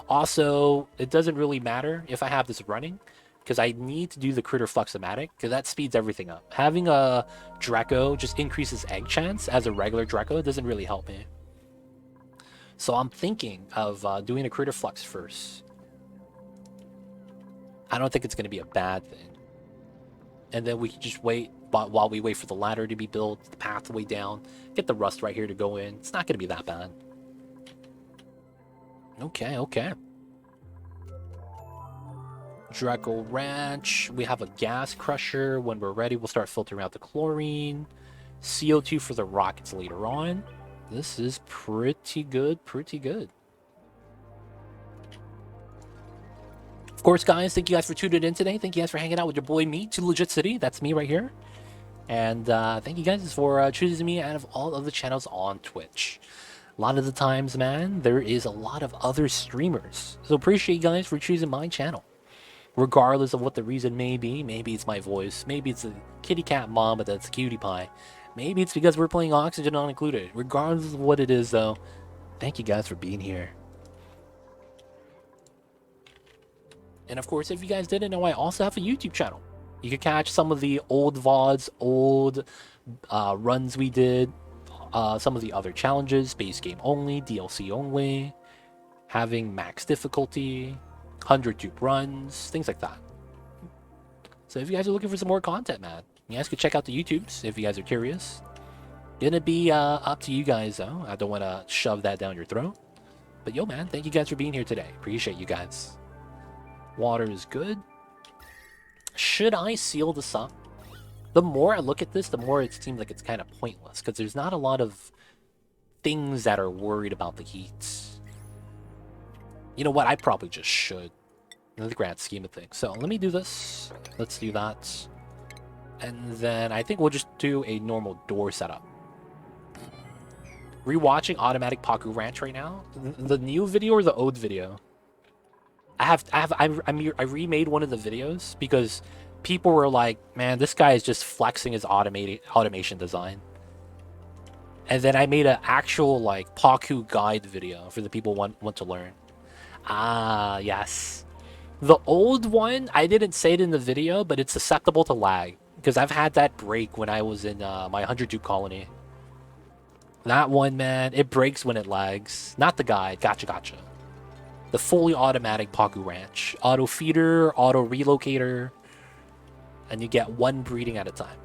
Also, it doesn't really matter if I have this running, because I need to do the critter fluxomatic, because that speeds everything up. Having a Draco just increases egg chance as a regular Draco doesn't really help me. So I'm thinking of doing a critter flux first. I don't think it's going to be a bad thing. And then we can just wait while we wait for the ladder to be built, the pathway down, get the rust right here to go in. It's not going to be that bad. Okay, okay. Draco Ranch. We have a gas crusher. When we're ready, we'll start filtering out the chlorine. CO2 for the rockets later on. This is pretty good, pretty good. Of course, guys, thank you guys for tuning in today. Thank you guys for hanging out with your boy, me, Too Legit City. That's me right here. And thank you guys for choosing me out of all of the channels on Twitch. A lot of the times, man, there is a lot of other streamers. So appreciate you guys for choosing my channel. Regardless of what the reason may be. Maybe it's my voice. Maybe it's a kitty cat mama that's a cutie pie. Maybe it's because we're playing Oxygen Not Included. Regardless of what it is, though, thank you guys for being here. And of course, if you guys didn't know, I also have a YouTube channel. You can catch some of the old VODs, old runs we did, some of the other challenges, base game only, DLC only, having max difficulty, 100 dupe runs, things like that. So if you guys are looking for some more content, man, you guys can check out the YouTubes if you guys are curious. Gonna be up to you guys, though. I don't want to shove that down your throat. But yo, man, thank you guys for being here today. Appreciate you guys. Water is good. Should I seal this up? The more I look at this, the more it seems like it's kind of pointless, because there's not a lot of things that are worried about the heat. You know what? I probably just should, in the grand scheme of things. So let me do this. Let's do that. And then I think we'll just do a normal door setup. Rewatching Automatic Paku Ranch right now. The new video or the old video? I remade one of the videos because people were like, man, this guy is just flexing his automation design. And then I made an actual like Paku guide video for the people want to learn. Ah, yes. The old one, I didn't say it in the video, but it's susceptible to lag because I've had that break when I was in my 100 dupe colony. That one, man, it breaks when it lags. Not the guide. Gotcha. The fully automatic Paku Ranch. Auto feeder, auto relocator, and you get one breeding at a time.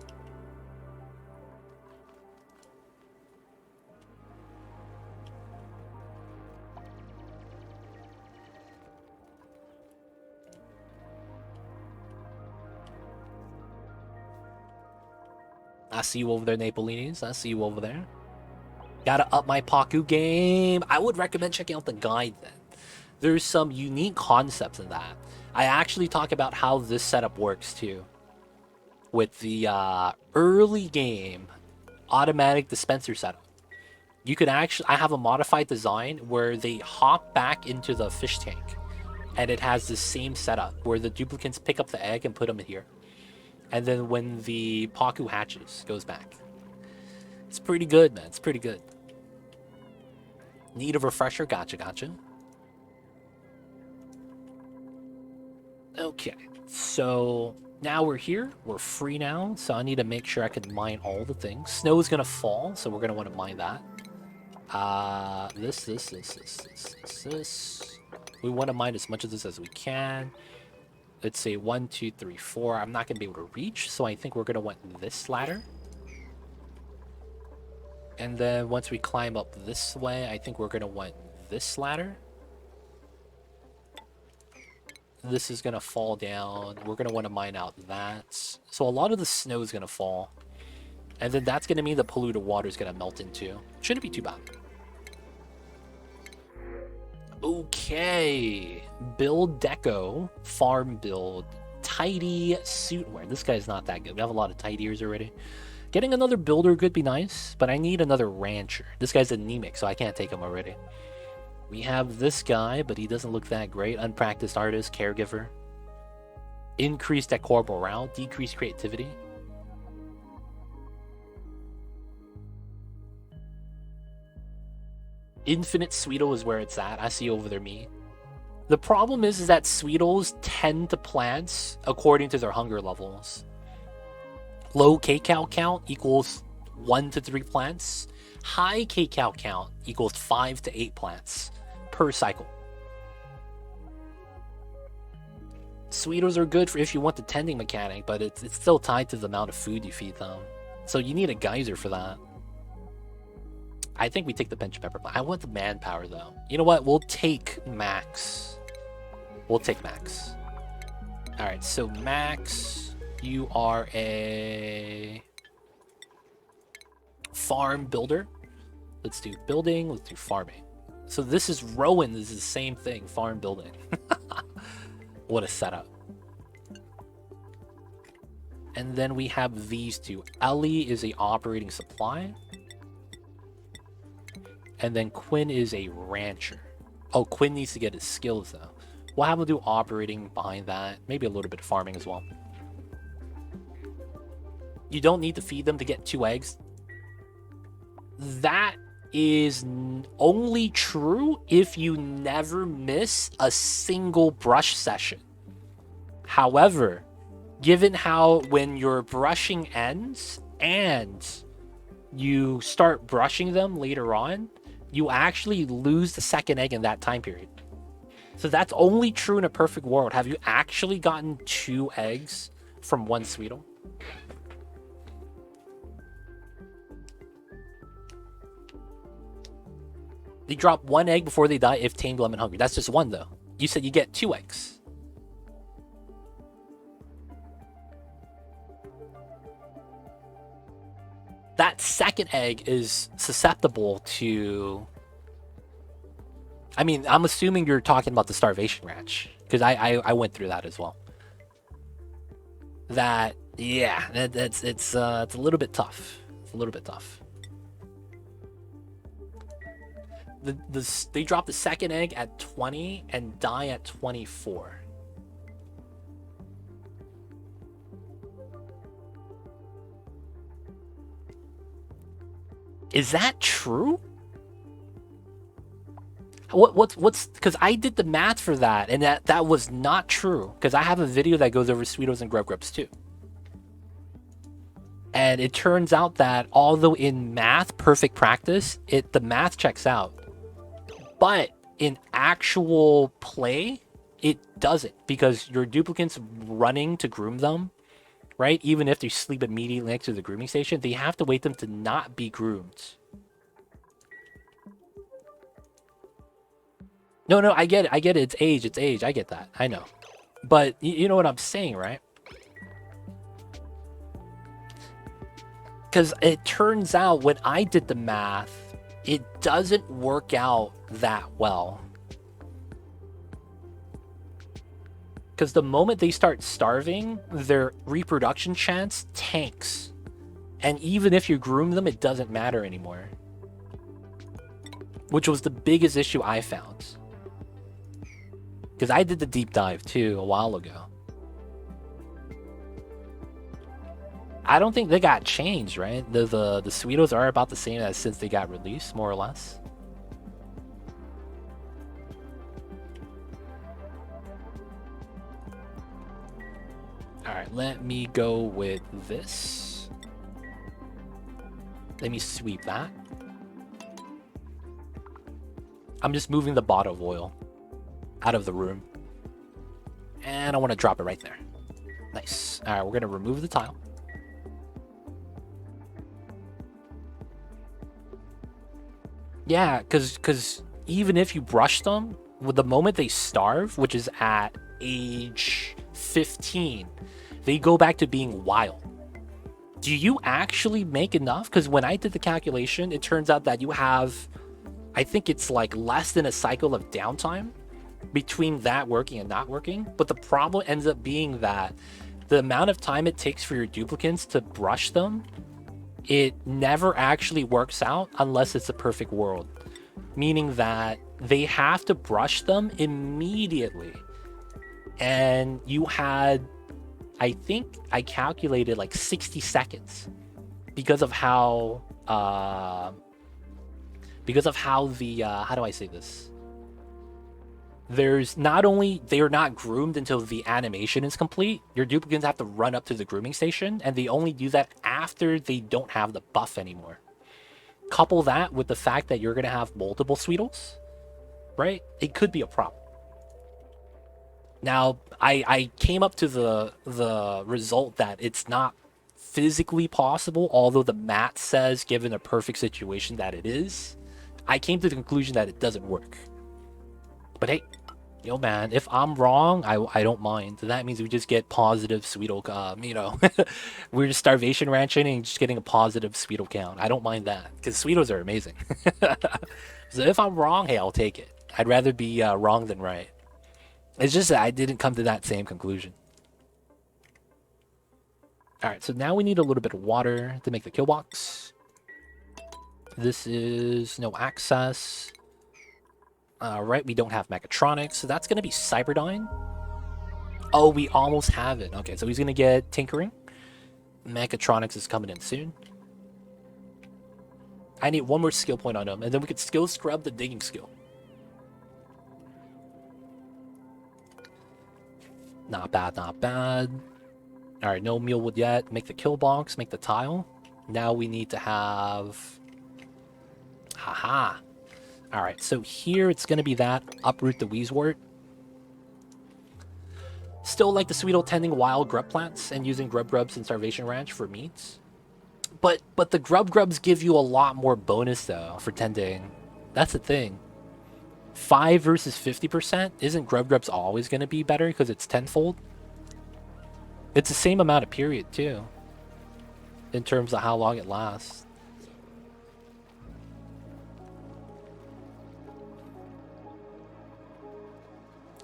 I see you over there, Napolinis. I see you over there. Gotta up my Paku game. I would recommend checking out the guide then. There's some unique concepts in that. I actually talk about how this setup works too. With the early game automatic dispenser setup. You could actually, I have a modified design where they hop back into the fish tank. And it has the same setup where the duplicates pick up the egg and put them in here. And then when the Paku hatches, goes back. It's pretty good, man. It's pretty good. Need a refresher? Gotcha, gotcha. Okay, so now we're here. We're free now, so I need to make sure I can mine all the things. Snow is gonna fall, so we're gonna want to mine that. This. We want to mine as much of this as we can. Let's say 1, 2, 3, 4. I'm not gonna be able to reach, so I think we're gonna want this ladder. And then once we climb up this way, I think we're gonna want this ladder. This is gonna fall down. We're gonna want to mine out that. So a lot of the snow is gonna fall. And then that's gonna mean the polluted water is gonna melt into. Shouldn't be too bad. Okay. Build deco. Farm build. Tidy suit wear. This guy's not that good. We have a lot of tidiers already. Getting another builder could be nice, but I need another rancher. This guy's anemic, so I can't take him already. We have this guy, but he doesn't look that great. Unpracticed artist, caregiver. Increased decor morale, decreased creativity. Infinite Sweetle is where it's at. I see over there me. The problem is that Sweetles tend to plant according to their hunger levels. Low kcal count equals 1 to 3 plants. High kcal count equals 5 to 8 plants per cycle. Sweetles are good for if you want the tending mechanic, but it's still tied to the amount of food you feed them. So you need a geyser for that. I think we take the pinch pepper. I want the manpower though. You know what? We'll take Max. We'll take Max. Alright, so Max, you are a farm builder. Let's do building, let's do farming. So this is Rowan, this is the same thing, farm building. What a setup. And then we have these two. Ellie is a operating supply. And then Quinn is a rancher. Oh, Quinn needs to get his skills though. We'll have him do operating behind that. Maybe a little bit of farming as well. You don't need to feed them to get 2 eggs. That is only true if you never miss a single brush session. However, given how when your brushing ends and you start brushing them later on, you actually lose the second egg in that time period. So that's only true in a perfect world. Have you actually gotten 2 eggs from 1 Sweetle? They drop 1 egg before they die if tamed, lemon, hungry. That's just 1 though. You said you get 2 eggs. That second egg is susceptible to... I mean, I'm assuming you're talking about the starvation ranch, because I went through that as well. That, yeah, it's a little bit tough. It's a little bit tough. They drop the second egg at 20 and die at 24. Is that true? What's because I did the math for that, and that was not true, because I have a video that goes over Sweetos and Grub Grubs too. And it turns out that although in math, perfect practice, the math checks out. But in actual play, it doesn't, because your duplicates running to groom them, right? Even if they sleep immediately next to the grooming station, they have to wait them to not be groomed. No, I get it. It's age. I get that. I know. But you know what I'm saying, right? Because it turns out when I did the math, it doesn't work out that well. Because the moment they start starving, their reproduction chance tanks. And even if you groom them, it doesn't matter anymore. Which was the biggest issue I found. Because I did the deep dive too a while ago. I don't think they got changed, right? The Sweetos are about the same as since they got released, more or less. Alright, let me go with this. Let me sweep that. I'm just moving the bottle of oil out of the room. And I want to drop it right there. Nice. Alright, we're going to remove the tile. Yeah, because even if you brush them, with the moment they starve, which is at age 15, they go back to being wild. Do you actually make enough? Because when I did the calculation, it turns out that you have, I think it's like less than a cycle of downtime between that working and not working. But the problem ends up being that the amount of time it takes for your duplicants to brush them, it never actually works out unless it's a perfect world. Meaning that they have to brush them immediately. And you had, I think I calculated like 60 seconds because of how the how do I say this? There's not only they're not groomed until the animation is complete, your duplicants have to run up to the grooming station, and they only do that after they don't have the buff anymore. Couple that with the fact that you're gonna have multiple Sweetles, right? It could be a problem. Now, I came up to the result that it's not physically possible, although the math says, given a perfect situation, that it is. I came to the conclusion that it doesn't work. But hey, yo man, if I'm wrong, I don't mind. That means we just get positive Sweetle, you know, we're just starvation ranching and just getting a positive Sweetle count. I don't mind that, because Sweetos are amazing. So if I'm wrong, hey, I'll take it. I'd rather be wrong than right. It's just that I didn't come to that same conclusion. Alright, so now we need a little bit of water to make the kill box. This is no access. Right, we don't have mechatronics, so that's going to be Cyberdyne. Oh, we almost have it. Okay, so he's going to get tinkering. Mechatronics is coming in soon. I need one more skill point on him, and then we could skill scrub the digging skill. Not bad, not bad. Alright, no mealwood yet. Make the kill box, make the tile. Now we need to have... Haha. Alright, so here it's going to be that. Uproot the Wheezewort. Still like the Sweetle tending wild grub plants and using grub grubs in Starvation Ranch for meats. But the grub grubs give you a lot more bonus, though, for tending. That's the thing. 5 versus 50%? Isn't grub grubs always going to be better because it's tenfold? It's the same amount of period, too, in terms of how long it lasts.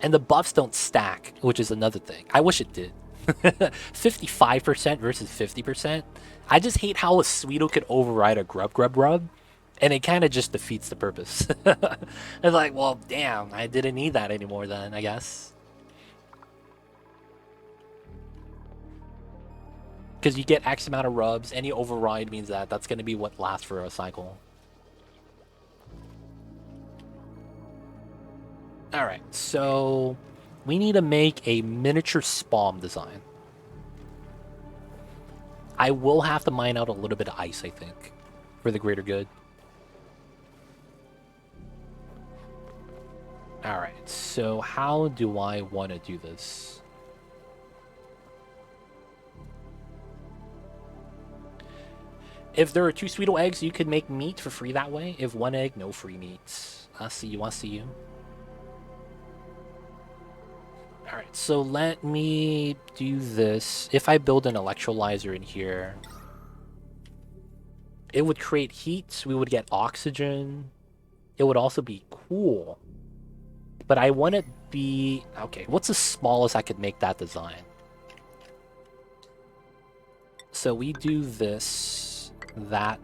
And the buffs don't stack, which is another thing. I wish it did. 55% versus 50%. I just hate how a Sweetle could override a grub grub rub, and it kind of just defeats the purpose. It's like, well, damn, I didn't need that anymore then, I guess. Because you get X amount of rubs, any override means that that's going to be what lasts for a cycle. Alright, so we need to make a miniature spawn design. I will have to mine out a little bit of ice, I think, for the greater good. Alright, so how do I want to do this? If there are 2 Sweetle eggs, you could make meat for free that way. If 1 egg, no free meats. I see you, I see you. Alright, so let me do this. If I build an electrolyzer in here, It would create heat. We would get oxygen. It would also be cool. But I want it be... Okay, what's the smallest I could make that design? So we do this, that.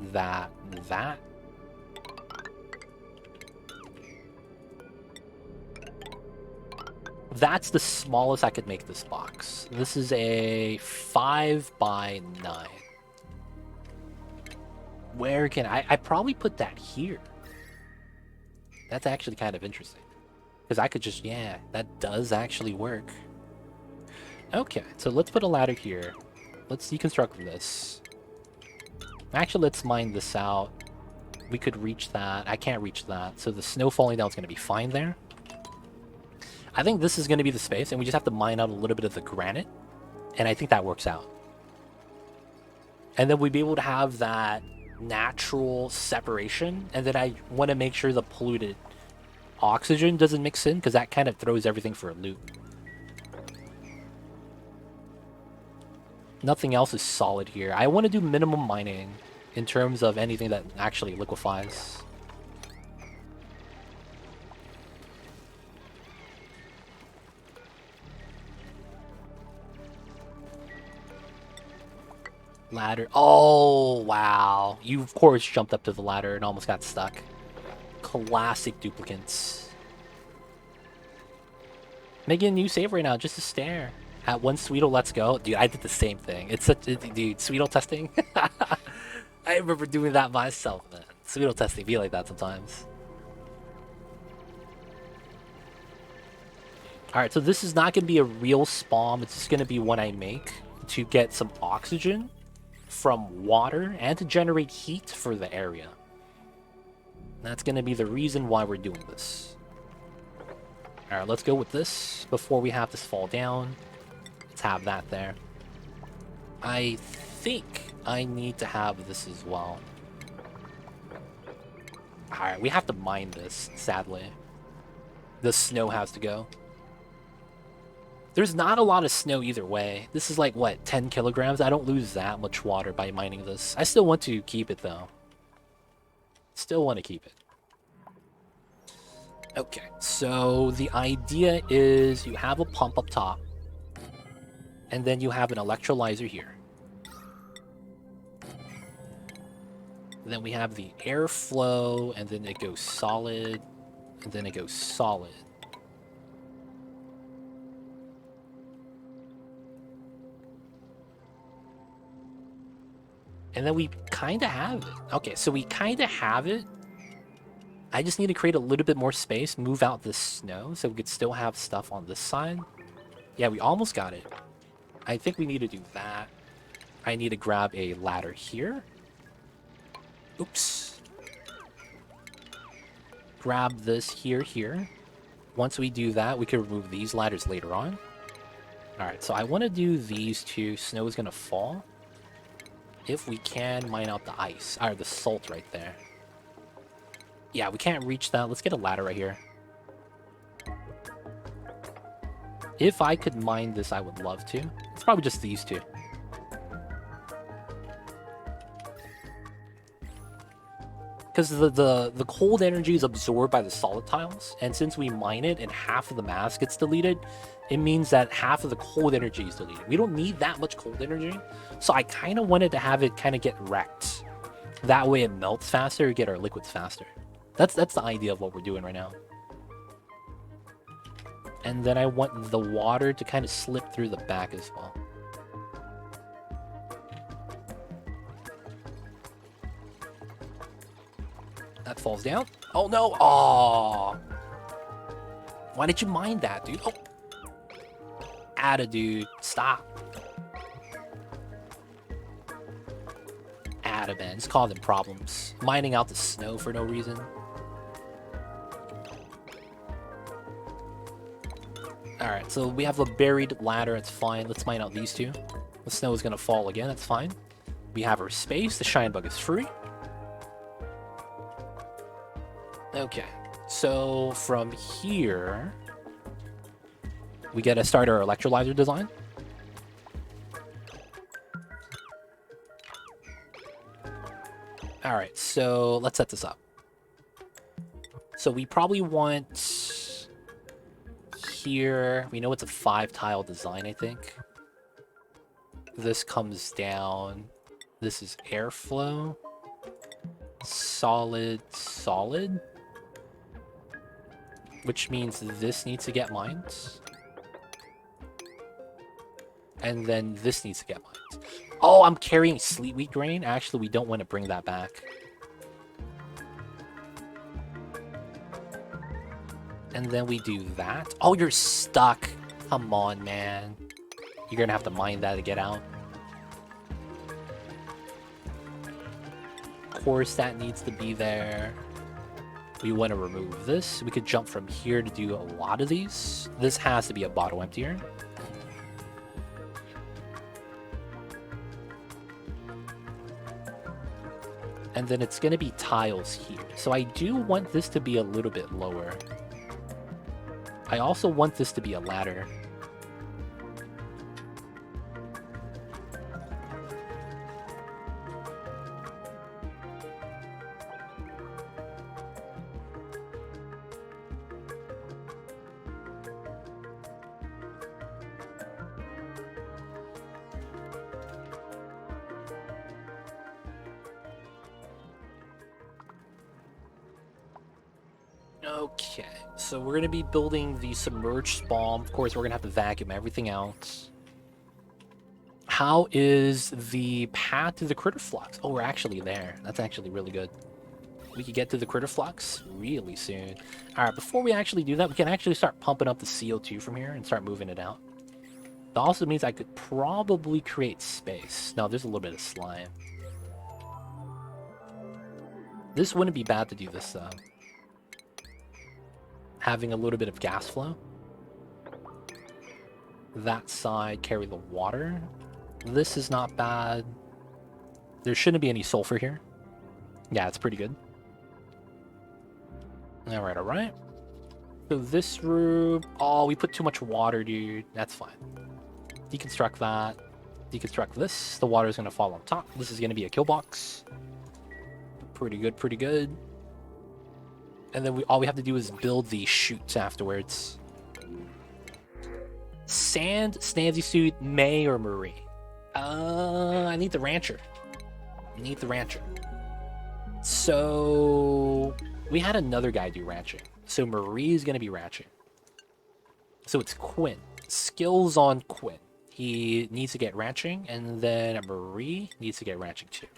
That's the smallest I could make this box. This is a 5 by 9. Where can I probably put that here. That's actually kind of interesting. Because I could just, yeah, that does actually work. Okay, so let's put a ladder here. Let's deconstruct this. Actually, let's mine this out. We could reach that. I can't reach that. So the snow falling down is going to be fine there. I think this is going to be the space, and we just have to mine out a little bit of the granite. And I think that works out. And then we'd be able to have that natural separation. And then I want to make sure the polluted oxygen doesn't mix in, because that kind of throws everything for a loop. Nothing else is solid here. I want to do minimum mining in terms of anything that actually liquefies. Ladder. Oh, wow. You, of course, jumped up to the ladder and almost got stuck. Classic duplicants. Making a new save right now just to stare. At one Sweetle, let's go. Dude, I did the same thing. It's such... Dude, Sweetle testing? I remember doing that myself, man. Sweetle testing be like that sometimes. Alright, so this is not going to be a real spawn. It's just going to be one I make to get some oxygen from water and to generate heat for the area. That's going to be the reason why we're doing this. Alright, let's go with this before we have this fall down. Let's have that there. I think I need to have this as well. Alright, we have to mine this, sadly. The snow has to go. There's not a lot of snow either way. This is like, what, 10 kilograms? I don't lose that much water by mining this. I still want to keep it, though. Still want to keep it. Okay, so the idea is you have a pump up top. And then you have an electrolyzer here. And then we have the airflow, and then it goes solid, and then it goes solid. And then we kind of have it. Okay, so we kind of have it. I just need to create a little bit more space, move out the snow, so we could still have stuff on this side. Yeah, we almost got it. I think we need to do that. I need to grab a ladder here. Oops. Grab this here. Once we do that, we can remove these ladders later on. Alright, so I want to do these two. Snow is going to fall. If we can, mine out the ice. Or the salt right there. Yeah, we can't reach that. Let's get a ladder right here. If I could mine this, I would love to. It's probably just these two. Because the cold energy is absorbed by the solid tiles, and since we mine it and half of the mass gets deleted, it means that half of the cold energy is deleted. We don't need that much cold energy, so I kind of wanted to have it kind of get wrecked. That way it melts faster, we get our liquids faster. That's the idea of what we're doing right now. And then I want the water to kind of slip through the back as well. That falls down. Oh no! Oh! Why did you mind that, dude? Oh! Atta, dude. Stop. Atta, man. Just call them problems. Mining out the snow for no reason. Alright, so we have a buried ladder, it's fine. Let's mine out these two. The snow is going to fall again, that's fine. We have our space, the shine bug is free. Okay, so from here, we get to start our electrolyzer design. Alright, so let's set this up. So we probably want here, we know it's a 5-tile design, I think. This comes down. This is airflow. Solid, solid. Which means this needs to get mined. And then this needs to get mined. Oh, I'm carrying Sleet Wheat Grain. Actually, we don't want to bring that back. And then we do that. Oh, you're stuck. Come on, man. You're gonna have to mine that to get out. Of course, that needs to be there. We want to remove this. We could jump from here to do a lot of these. This has to be a bottle emptier. And then it's going to be tiles here. So I do want this to be a little bit lower. I also want this to be a ladder. Okay, so we're going to be building the submerged spawn. Of course, we're going to have to vacuum everything out. How is the path to the critter flux? Oh, we're actually there. That's actually really good. We could get to the critter flux really soon. All right, before we actually do that, we can actually start pumping up the CO2 from here and start moving it out. That also means I could probably create space. No, there's a little bit of slime. This wouldn't be bad to do this, though. Having a little bit of gas flow. That side, carry the water. This is not bad. There shouldn't be any sulfur here. Yeah, it's pretty good. Alright, alright. So this room... Oh, we put too much water, dude. That's fine. Deconstruct that. Deconstruct this. The water is going to fall on top. This is going to be a kill box. Pretty good, pretty good. And then all we have to do is build these chutes afterwards. Sand, Snazzy Suit, May, or Marie? I need the Rancher. I need the Rancher. So... we had another guy do ranching. So Marie is going to be ranching. So it's Quinn. Skills on Quinn. He needs to get ranching, and then Marie needs to get ranching too.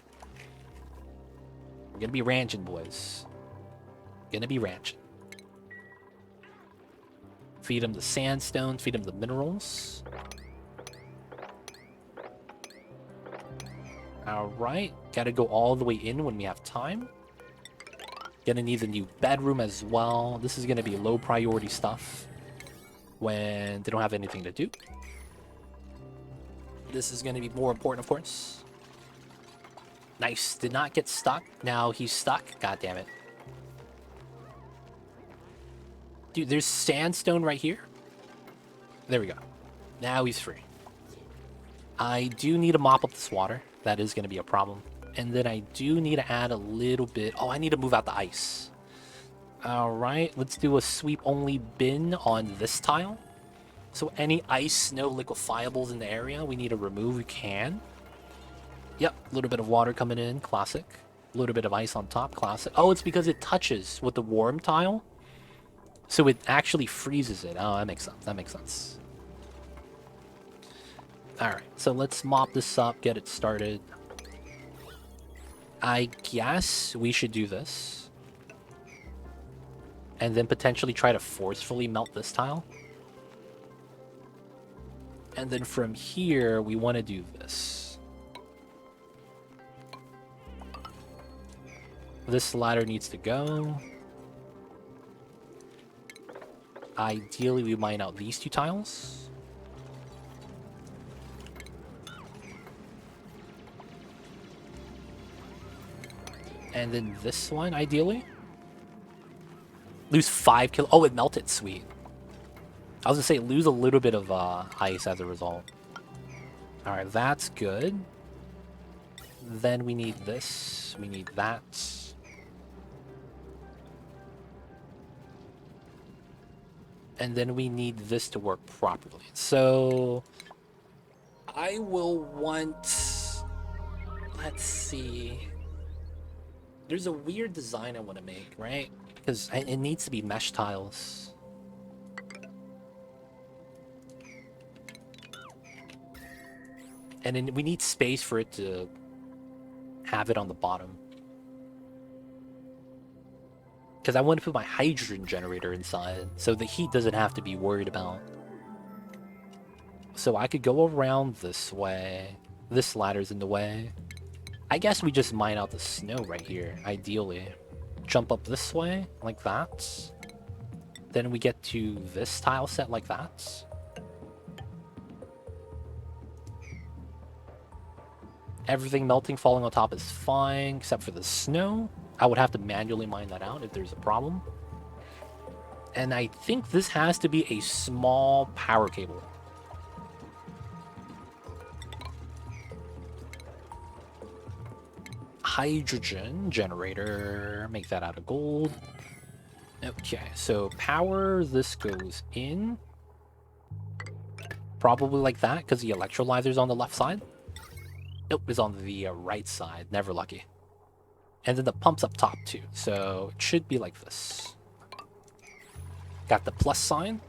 We're going to be ranching, boys. Gonna be ranching. Feed him the sandstone, feed him the minerals. Alright, gotta go all the way in when we have time. Gonna need the new bedroom as well. This is gonna be low priority stuff when they don't have anything to do. This is gonna be more important, of course. Nice, did not get stuck. Now he's stuck. God damn it. Dude, there's sandstone right here. There we go. Now he's free. I do need to mop up this water. That is going to be a problem. And then I do need to add a little bit... Oh, I need to move out the ice. Alright, let's do a sweep-only bin on this tile. So any ice, snow, liquefiables in the area we need to remove, we can. Yep, a little bit of water coming in. Classic. A little bit of ice on top. Classic. Oh, it's because it touches with the warm tile. So it actually freezes it. Oh, that makes sense. That makes sense. Alright, so let's mop this up, get it started. I guess we should do this. And then potentially try to forcefully melt this tile. And then from here, we want to do this. This ladder needs to go. Ideally, we mine out these two tiles. And then this one, ideally. Lose 5 kilo. Oh, it melted. Sweet. I was gonna say, lose a little bit of ice as a result. Alright, that's good. Then we need this. We need that. And then we need this to work properly. So I will want... Let's see. There's a weird design I want to make, right? Because it needs to be mesh tiles. And then we need space for it to have it on the bottom. Because I want to put my hydrogen generator inside, so the heat doesn't have to be worried about. So I could go around this way. This ladder's in the way. I guess we just mine out the snow right here, ideally. Jump up this way, like that. Then we get to this tile set like that. Everything melting, falling on top is fine, except for the snow. I would have to manually mine that out if there's a problem. And I think this has to be a small power cable. Hydrogen generator, make that out of gold. Okay, so power, this goes in. Probably like that, because the electrolyzer's on the left side. Nope, it's on the right side, never lucky. And then the pump's up top too, so it should be like this. Got the plus sign.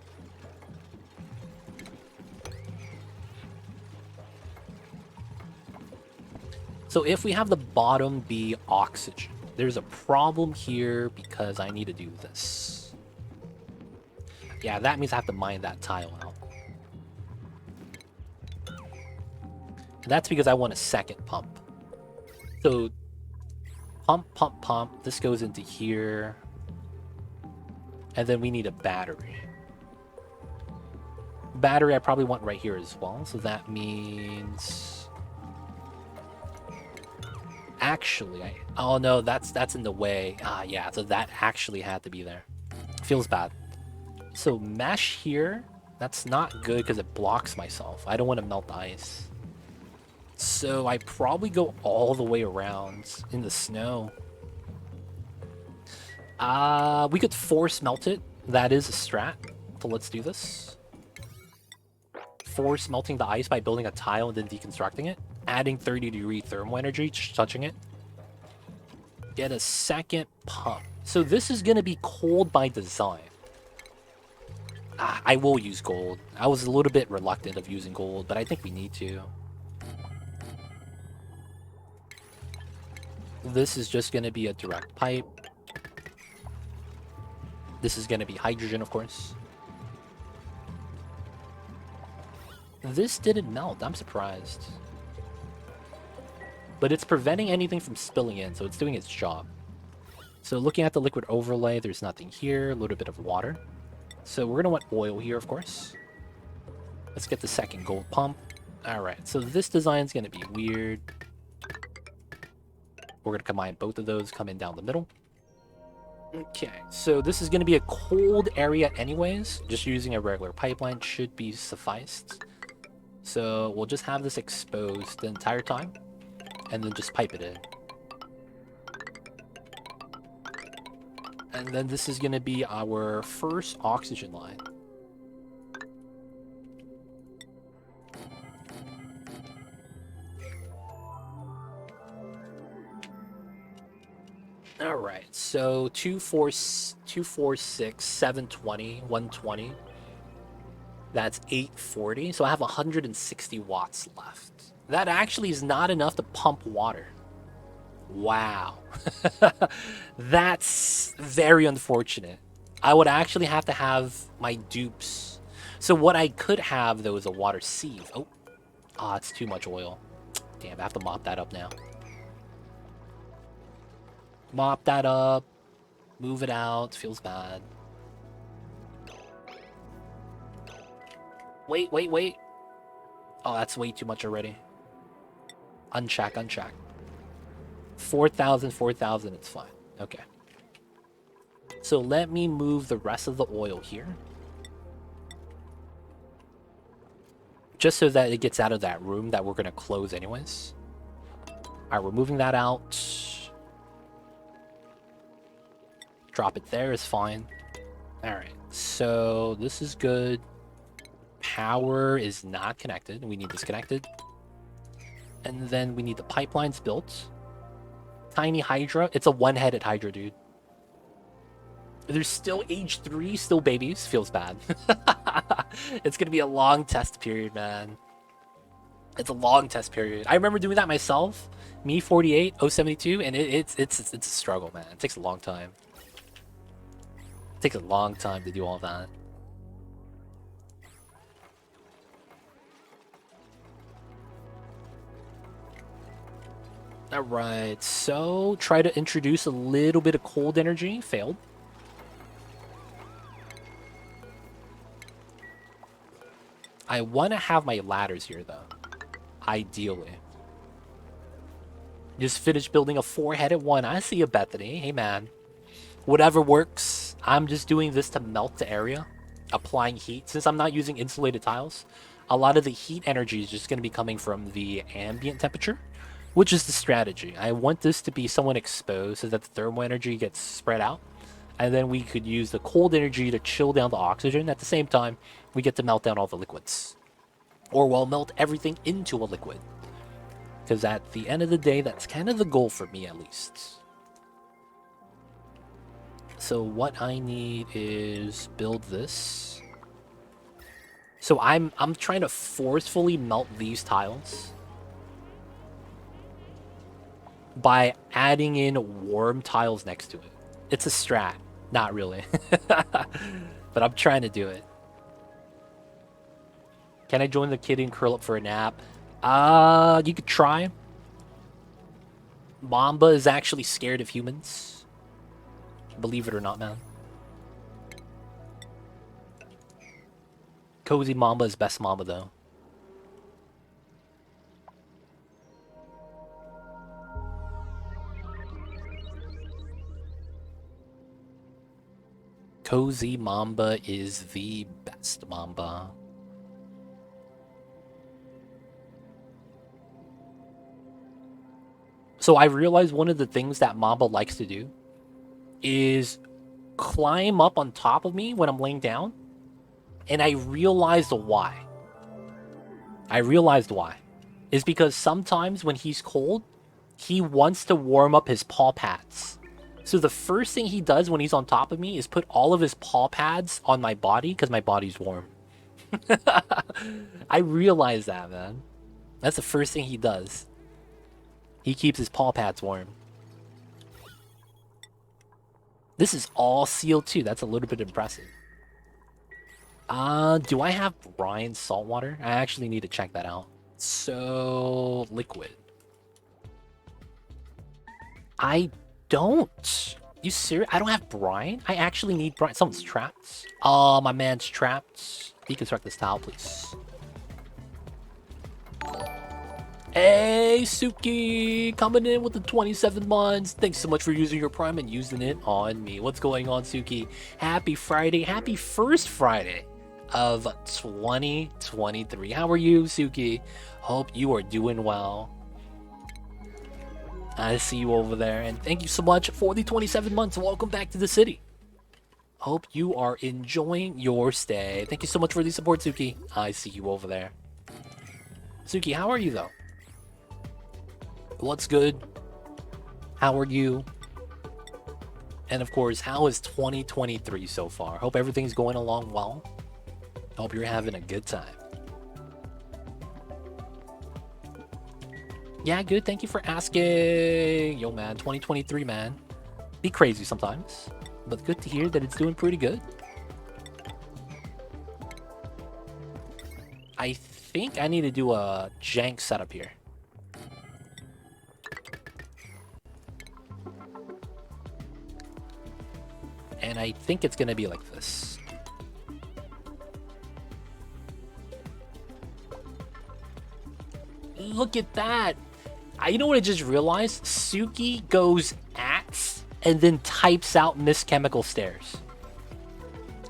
So if we have the bottom be oxygen, there's a problem here because I need to do this. Yeah, that means I have to mine that tile out. And that's because I want a second pump. So pump, pump, pump. This goes into here. And then we need a battery. Battery I probably want right here as well. So that means... Actually, oh no, that's in the way. Ah, yeah, so that actually had to be there. Feels bad. So mesh here, that's not good because it blocks myself. I don't want to melt ice. So I probably go all the way around in the snow. We could force melt it. That is a strat. So let's do this. Force melting the ice by building a tile and then deconstructing it. Adding 30-degree thermal energy, just touching it. Get a second pump. So this is going to be cold by design. I will use gold. I was a little bit reluctant of using gold, but I think we need to. This is just going to be a direct pipe. This is going to be hydrogen, of course. This didn't melt. I'm surprised. But it's preventing anything from spilling in, so it's doing its job. So looking at the liquid overlay, there's nothing here. A little bit of water. So we're going to want oil here, of course. Let's get the second gold pump. Alright, so this design is going to be weird. We're going to combine both of those, come in down the middle. Okay, so this is going to be a cold area anyways. Just using a regular pipeline should be sufficed. So we'll just have this exposed the entire time. And then just pipe it in. And then this is going to be our first oxygen line. Alright, so 246, 720, 120. That's 840. So I have 160 watts left. That actually is not enough to pump water. Wow. That's very unfortunate. I would actually have to have my dupes. So what I could have, though, is a water sieve. Oh, it's too much oil. Damn, I have to mop that up now. Mop that up. Move it out. Feels bad. Wait, wait, wait. Oh, that's way too much already. Uncheck, uncheck. 4,000, 4,000, it's fine. Okay. So let me move the rest of the oil here. Just so that it gets out of that room that we're going to close anyways. Alright, we're moving that out. Drop it there is fine. Alright, so this is good. Power is not connected. We need this connected. And then we need the pipelines built. Tiny Hydra. It's a one-headed Hydra, dude. There's still age 3, still babies. Feels bad. It's gonna be a long test period, man. It's a long test period. I remember doing that myself. Me 48, 072, and it's a struggle, man. It takes a long time. It takes a long time to do all that. Alright, so try to introduce a little bit of cold energy. Failed. I want to have my ladders here, though. Ideally. Just finish building a 4-headed one. I see you, Bethany. Hey, man. Whatever works. I'm just doing this to melt the area. Applying heat. Since I'm not using insulated tiles, a lot of the heat energy is just going to be coming from the ambient temperature, which is the strategy. I want this to be somewhat exposed so that the thermal energy gets spread out. And then we could use the cold energy to chill down the oxygen. At the same time, we get to melt down all the liquids. Or we'll melt everything into a liquid. Because at the end of the day, that's kind of the goal for me, at least. So what I need is build this. So I'm trying to forcefully melt these tiles by adding in warm tiles next to it. It's a strat. Not really. But I'm trying to do it. Can I join the kitty and curl up for a nap? You could try. Mamba is actually scared of humans. Believe it or not, man. Cozy Mamba is best Mamba, though. Cozy Mamba is the best Mamba. So I realized one of the things that Mamba likes to do is climb up on top of me when I'm laying down. And I realized why. Is because sometimes when he's cold, he wants to warm up his paw pads. So the first thing he does when he's on top of me is put all of his paw pads on my body because my body's warm. I realized that, man. That's the first thing he does. He keeps his paw pads warm. This is all sealed too. That's a little bit impressive. Do I have brine saltwater? I actually need to check that out. So, liquid. I don't. You serious? I don't have brine? I actually need brine. Someone's trapped. Oh, my man's trapped. Deconstruct this tile, please. Hey, Suki! Coming in with the 27 months. Thanks so much for using your Prime and using it on me. What's going on, Suki? Happy Friday. Happy first Friday of 2023. How are you, Suki? Hope you are doing well. I see you over there, and thank you so much for the 27 months. Welcome back to the city. Hope you are enjoying your stay. Thank you so much for the support, Suki. I see you over there. Suki, how are you, though? What's good? How are you? And of course, how is 2023 so far? Hope everything's going along well. Hope you're having a good time. Yeah, good. Thank you for asking. Yo, man, 2023, man. Be crazy sometimes, but good to hear that it's doing pretty good. I think I need to do a jank setup here. And I think it's gonna be like this. Look at that! You know what I just realized? Suki goes at and then types out Miss Chemical Stairs.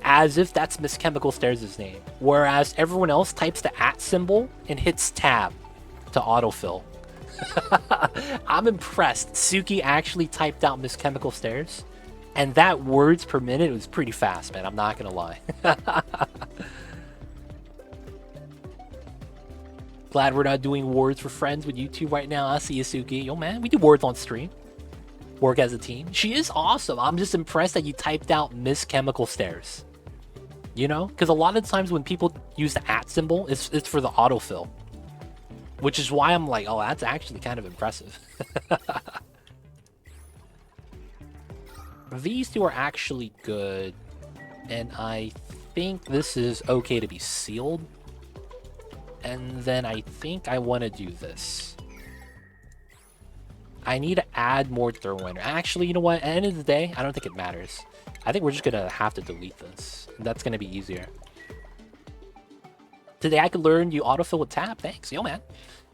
As if that's Miss Chemical Stairs' name. Whereas everyone else types the @ symbol and hits tab to autofill. I'm impressed. Suki actually typed out Miss Chemical Stairs, and that words per minute was pretty fast, man. I'm not gonna lie. Glad we're not doing words for friends with YouTube right now. I see you, Suki. Yo, man, we do words on stream. Work as a team. She is awesome. I'm just impressed that you typed out Miss Chemical Stairs. You know? Because a lot of times when people use the @ symbol, it's for the autofill. Which is why I'm like, oh, that's actually kind of impressive. These two are actually good. And I think this is okay to be sealed. And then I think I want to do this. I need to add more Throw-in. Actually, you know what? At the end of the day, I don't think it matters. I think we're just going to have to delete this. That's going to be easier. Today I could learn you autofill with tab. Thanks. Yo, man.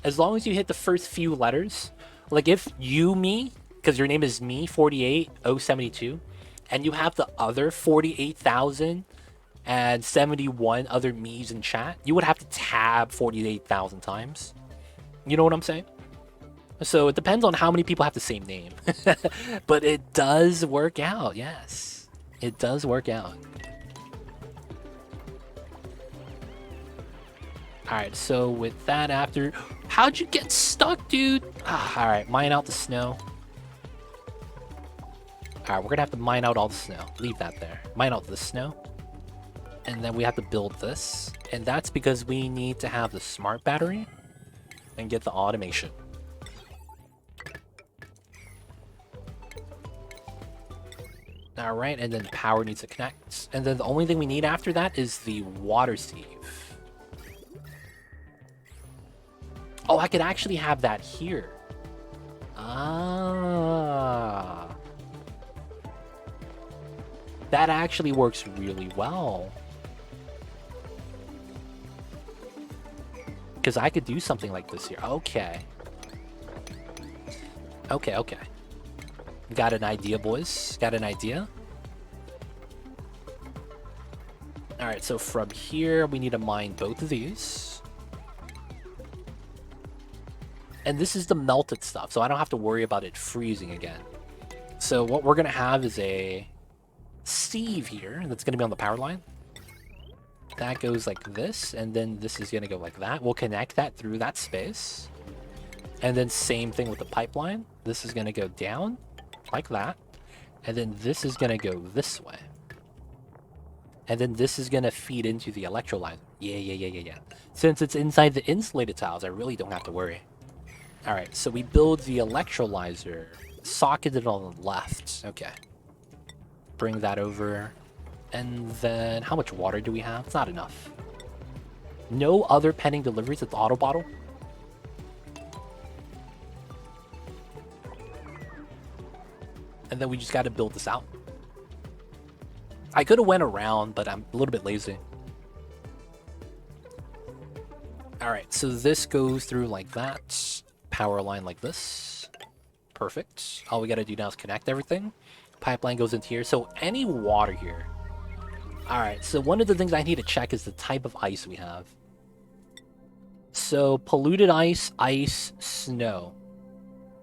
As long as you hit the first few letters. Like if you, me, because your name is me48072, and you have the other 48,071 other me's in chat, you would have to tab 48,000 times. You know what I'm saying? So it depends on how many people have the same name. But it does work out, yes. It does work out. Alright, so with that after... How'd you get stuck, dude? Alright, mine out the snow. Alright, we're gonna have to mine out all the snow. Leave that there. Mine out the snow. And then we have to build this. And that's because we need to have the smart battery and get the automation. Alright, and then power needs to connect. And then the only thing we need after that is the water sieve. Oh, I could actually have that here. Ah. That actually works really well. Because I could do something like this here. Okay. Okay. Got an idea, boys. Got an idea. Alright, so from here, we need to mine both of these. And this is the melted stuff, so I don't have to worry about it freezing again. So what we're going to have is a sieve here that's going to be on the power line. That goes like this, and then this is going to go like that. We'll connect that through that space. And then same thing with the pipeline. This is going to go down like that. And then this is going to go this way. And then this is going to feed into the electrolyzer. Yeah. Since it's inside the insulated tiles, I really don't have to worry. Alright, so we build the electrolyzer. Socketed on the left. Okay. Bring that over. And then, how much water do we have? It's not enough. No other pending deliveries at the auto bottle? And then we just got to build this out. I could have went around, but I'm a little bit lazy. Alright, so this goes through like that. Power line like this. Perfect. All we got to do now is connect everything. Pipeline goes into here. So any water here. Alright, so one of the things I need to check is the type of ice we have. So polluted ice, snow,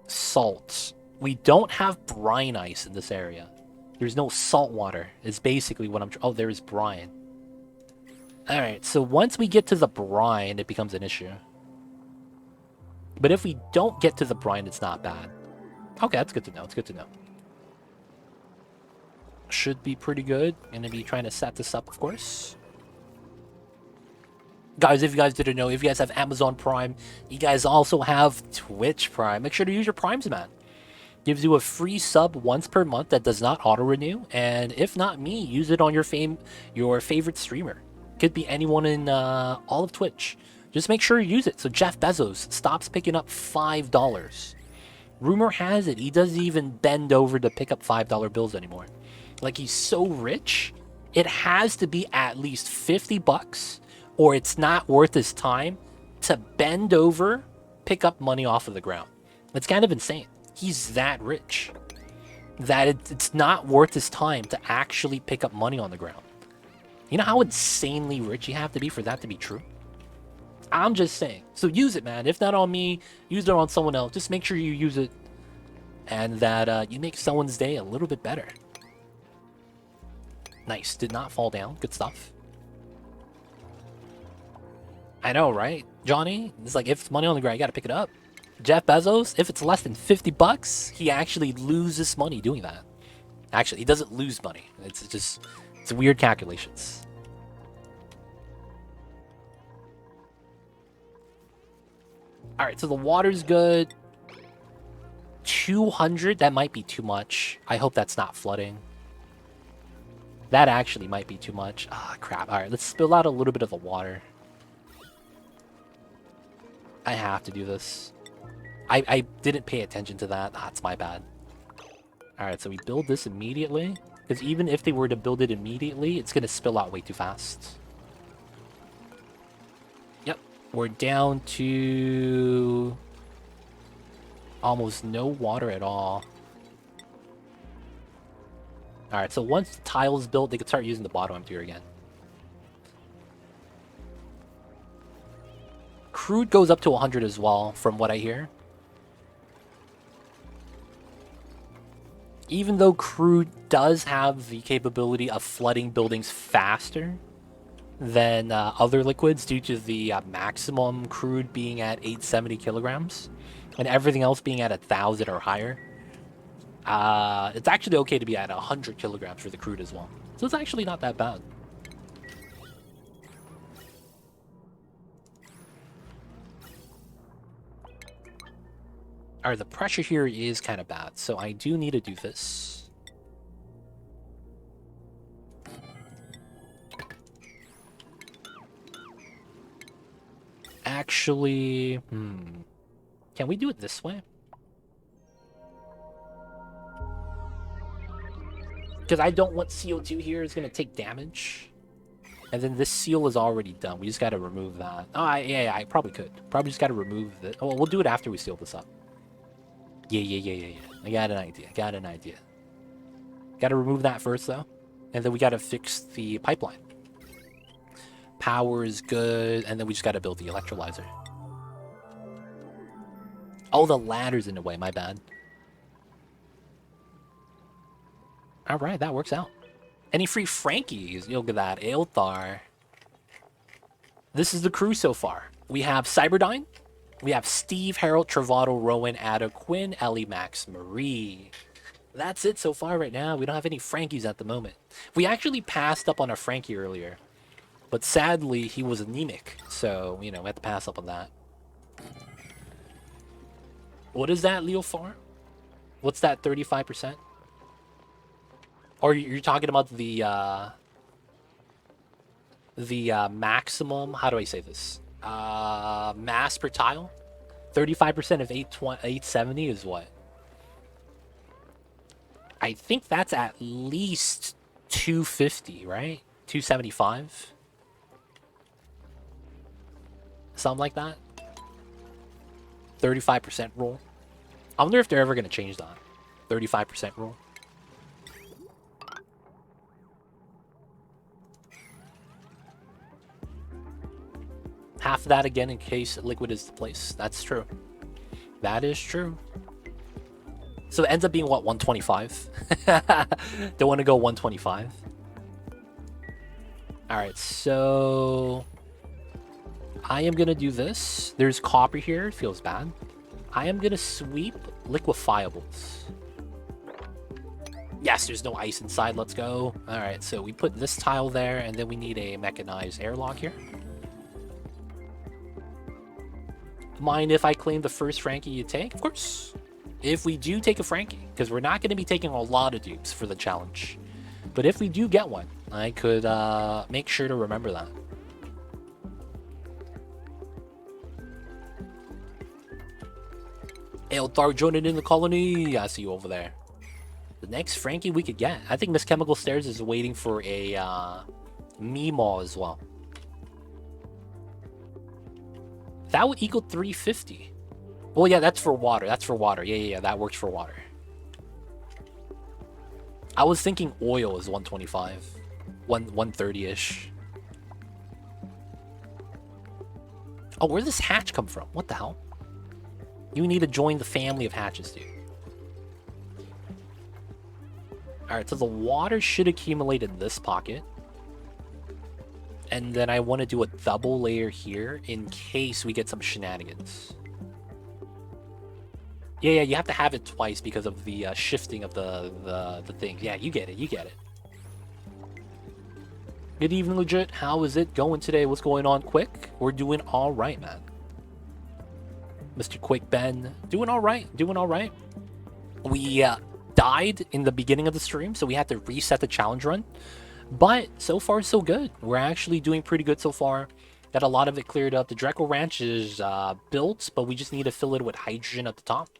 salt. We don't have brine ice in this area. There's no salt water is basically what I'm... Oh, there is brine. Alright, so once we get to the brine, it becomes an issue. But if we don't get to the brine, it's not bad. Okay, that's good to know. It's good to know. Should be pretty good. Gonna be trying to set this up, of course. Guys, if you guys didn't know, if you guys have Amazon Prime, you guys also have Twitch Prime. Make sure to use your Primes, man. Gives you a free sub once per month that does not auto-renew. And if not me, use it on your favorite streamer. Could be anyone in all of Twitch. Just make sure you use it so Jeff Bezos stops picking up $5. Rumor has it he doesn't even bend over to pick up $5 bills anymore. Like, he's so rich, it has to be at least 50 bucks or it's not worth his time to bend over, pick up money off of the ground. It's kind of insane. He's that rich that it's not worth his time to actually pick up money on the ground. You know how insanely rich you have to be for that to be true? I'm just saying. So use it, man. If not on me, use it on someone else. Just make sure you use it and that you make someone's day a little bit better. Nice. Did not fall down. Good stuff. I know, right? Johnny? It's like, if it's money on the ground, you gotta pick it up. Jeff Bezos, if it's less than 50 bucks, he actually loses money doing that. Actually, he doesn't lose money. It's just, it's weird calculations. Alright, so the water's good. 200, that might be too much. I hope that's not flooding. That actually might be too much. Ah, crap. Alright, let's spill out a little bit of the water. I have to do this. I didn't pay attention to that. That's my bad. Alright, so we build this immediately. Because even if they were to build it immediately, it's going to spill out way too fast. Yep. We're down to almost no water at all. Alright, so once the tile is built, they can start using the bottom emptier again. Crude goes up to 100 as well, from what I hear. Even though crude does have the capability of flooding buildings faster than other liquids due to the maximum crude being at 870 kilograms and everything else being at 1,000 or higher, it's actually okay to be at 100 kilograms for the crude as well. So it's actually not that bad. Alright, the pressure here is kind of bad, so I do need to do this. Actually, can we do it this way? Because I don't want CO2 here. It's going to take damage. And then this seal is already done. We just got to remove that. Oh, yeah, I probably could. Probably just got to remove it. Oh, we'll do it after we seal this up. Yeah. I got an idea. Got to remove that first, though. And then we got to fix the pipeline. Power is good. And then we just got to build the electrolyzer. Oh, the ladder's in the way. My bad. Alright, that works out. Any free Frankies? Look at that. Aelthar. This is the crew so far. We have Cyberdyne. We have Steve, Harold, Travato, Rowan, Ada, Quinn, Ellie, Max, Marie. That's it so far right now. We don't have any Frankies at the moment. We actually passed up on a Frankie earlier. But sadly, he was anemic. So, you know, we had to pass up on that. What is that, Leo Farm? What's that, 35%? Or you're talking about the maximum, how do I say this? Mass per tile? 35% of 870 is what? I think that's at least 250, right? 275? Something like that? 35% rule. I wonder if they're ever going to change that. 35% rule. Half of that again in case liquid is the place. That's true. That is true. So it ends up being what, 125? Don't want to go 125. Alright, so I am gonna do this. There's copper here, feels bad. I am gonna sweep liquefiables. Yes, there's no ice inside, let's go. Alright, so we put this tile there, and then we need a mechanized airlock here. Mind if I claim the first Frankie you take? Of course. If we do take a Frankie, because we're not going to be taking a lot of dupes for the challenge. But if we do get one, I could make sure to remember that. Aelthar joining in the colony. I see you over there. The next Frankie we could get. I think Miss Chemical Stairs is waiting for a Meemaw as well. That would equal 350. Well, yeah, that's for water. That's for water. Yeah, that works for water. I was thinking oil is 125. 130-ish. Oh, where did this hatch come from? What the hell? You need to join the family of hatches, dude. Alright, so the water should accumulate in this pocket. And then I want to do a double layer here in case we get some shenanigans. Yeah, you have to have it twice because of the shifting of the thing. Yeah, you get it, you get it. Good evening, Legit. How is it going today? What's going on, Quick? We're doing all right, man. Mr. Quick Ben, doing all right, doing all right. We died in the beginning of the stream, so we had to reset the challenge run. But so far, so good. We're actually doing pretty good so far. Got a lot of it cleared up. The Dreco Ranch is built, but we just need to fill it with hydrogen at the top.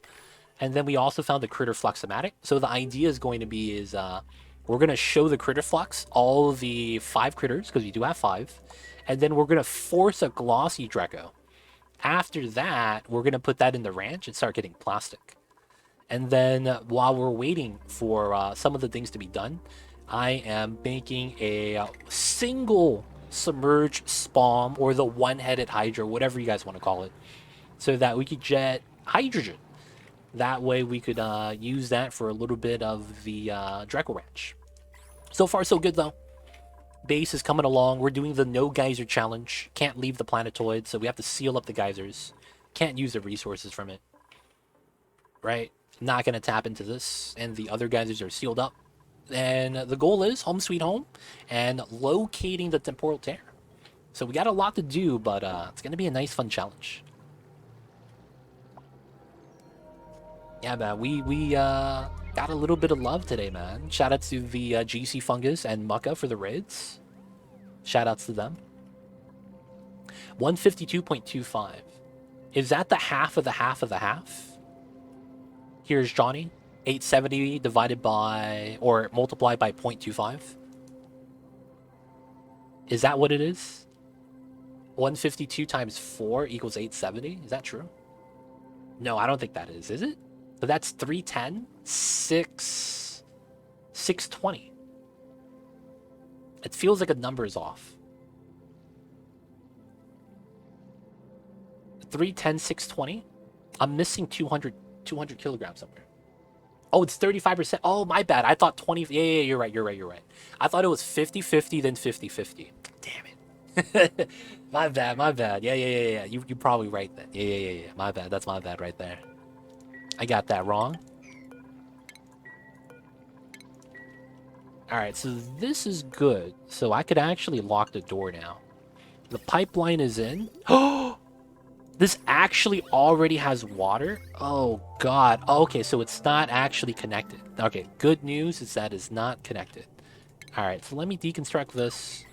And then we also found the Critter Fluxomatic. So the idea is going to be is we're going to show the Critter Flux, all the 5 critters, because we do have 5. And then we're going to force a glossy Dreco. After that, we're going to put that in the ranch and start getting plastic. And then while we're waiting for some of the things to be done, I am making a single submerged spawn, or the one-headed hydra, whatever you guys want to call it, so that we could jet hydrogen. That way we could use that for a little bit of the Dreco Ranch. So far, so good, though. Base is coming along. We're doing the no geyser challenge. Can't leave the planetoid, so we have to seal up the geysers. Can't use the resources from it. Right? Not going to tap into this. And the other geysers are sealed up. And the goal is home sweet home and locating the temporal tear. So we got a lot to do, but it's going to be a nice, fun challenge. Yeah, man, we got a little bit of love today, man. Shout out to the GC Fungus and Mucka for the raids. Shout outs to them. 152.25. Is that the half of the half of the half? Here's Johnny. 870 divided by, or multiplied by 0.25. Is that what it is? 152 times 4 equals 870? Is that true? No, I don't think that is it? So that's 310, 620. It feels like a number is off. 310, 620. I'm missing 200 kilograms somewhere. Oh, it's 35%. Oh, my bad. I thought 20. Yeah, you're right. I thought it was 50-50, then 50-50. Damn it. My bad. Yeah. You're probably right then. Yeah. My bad. That's my bad right there. I got that wrong. Alright, so this is good. So I could actually lock the door now. The pipeline is in. Oh! This actually already has water? Oh, God. Okay, so it's not actually connected. Okay, good news is that it's not connected. Alright, so let me deconstruct this.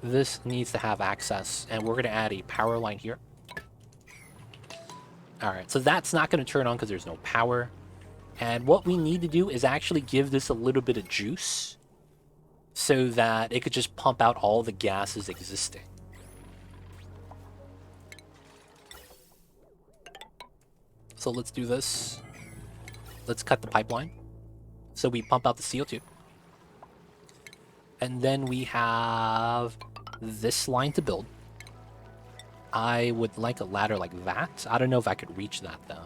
This needs to have access, and we're going to add a power line here. Alright, so that's not going to turn on because there's no power. And what we need to do is actually give this a little bit of juice so that it could just pump out all the gases existing. So let's do this. Let's cut the pipeline. So we pump out the CO2. And then we have this line to build. I would like a ladder like that. I don't know if I could reach that, though.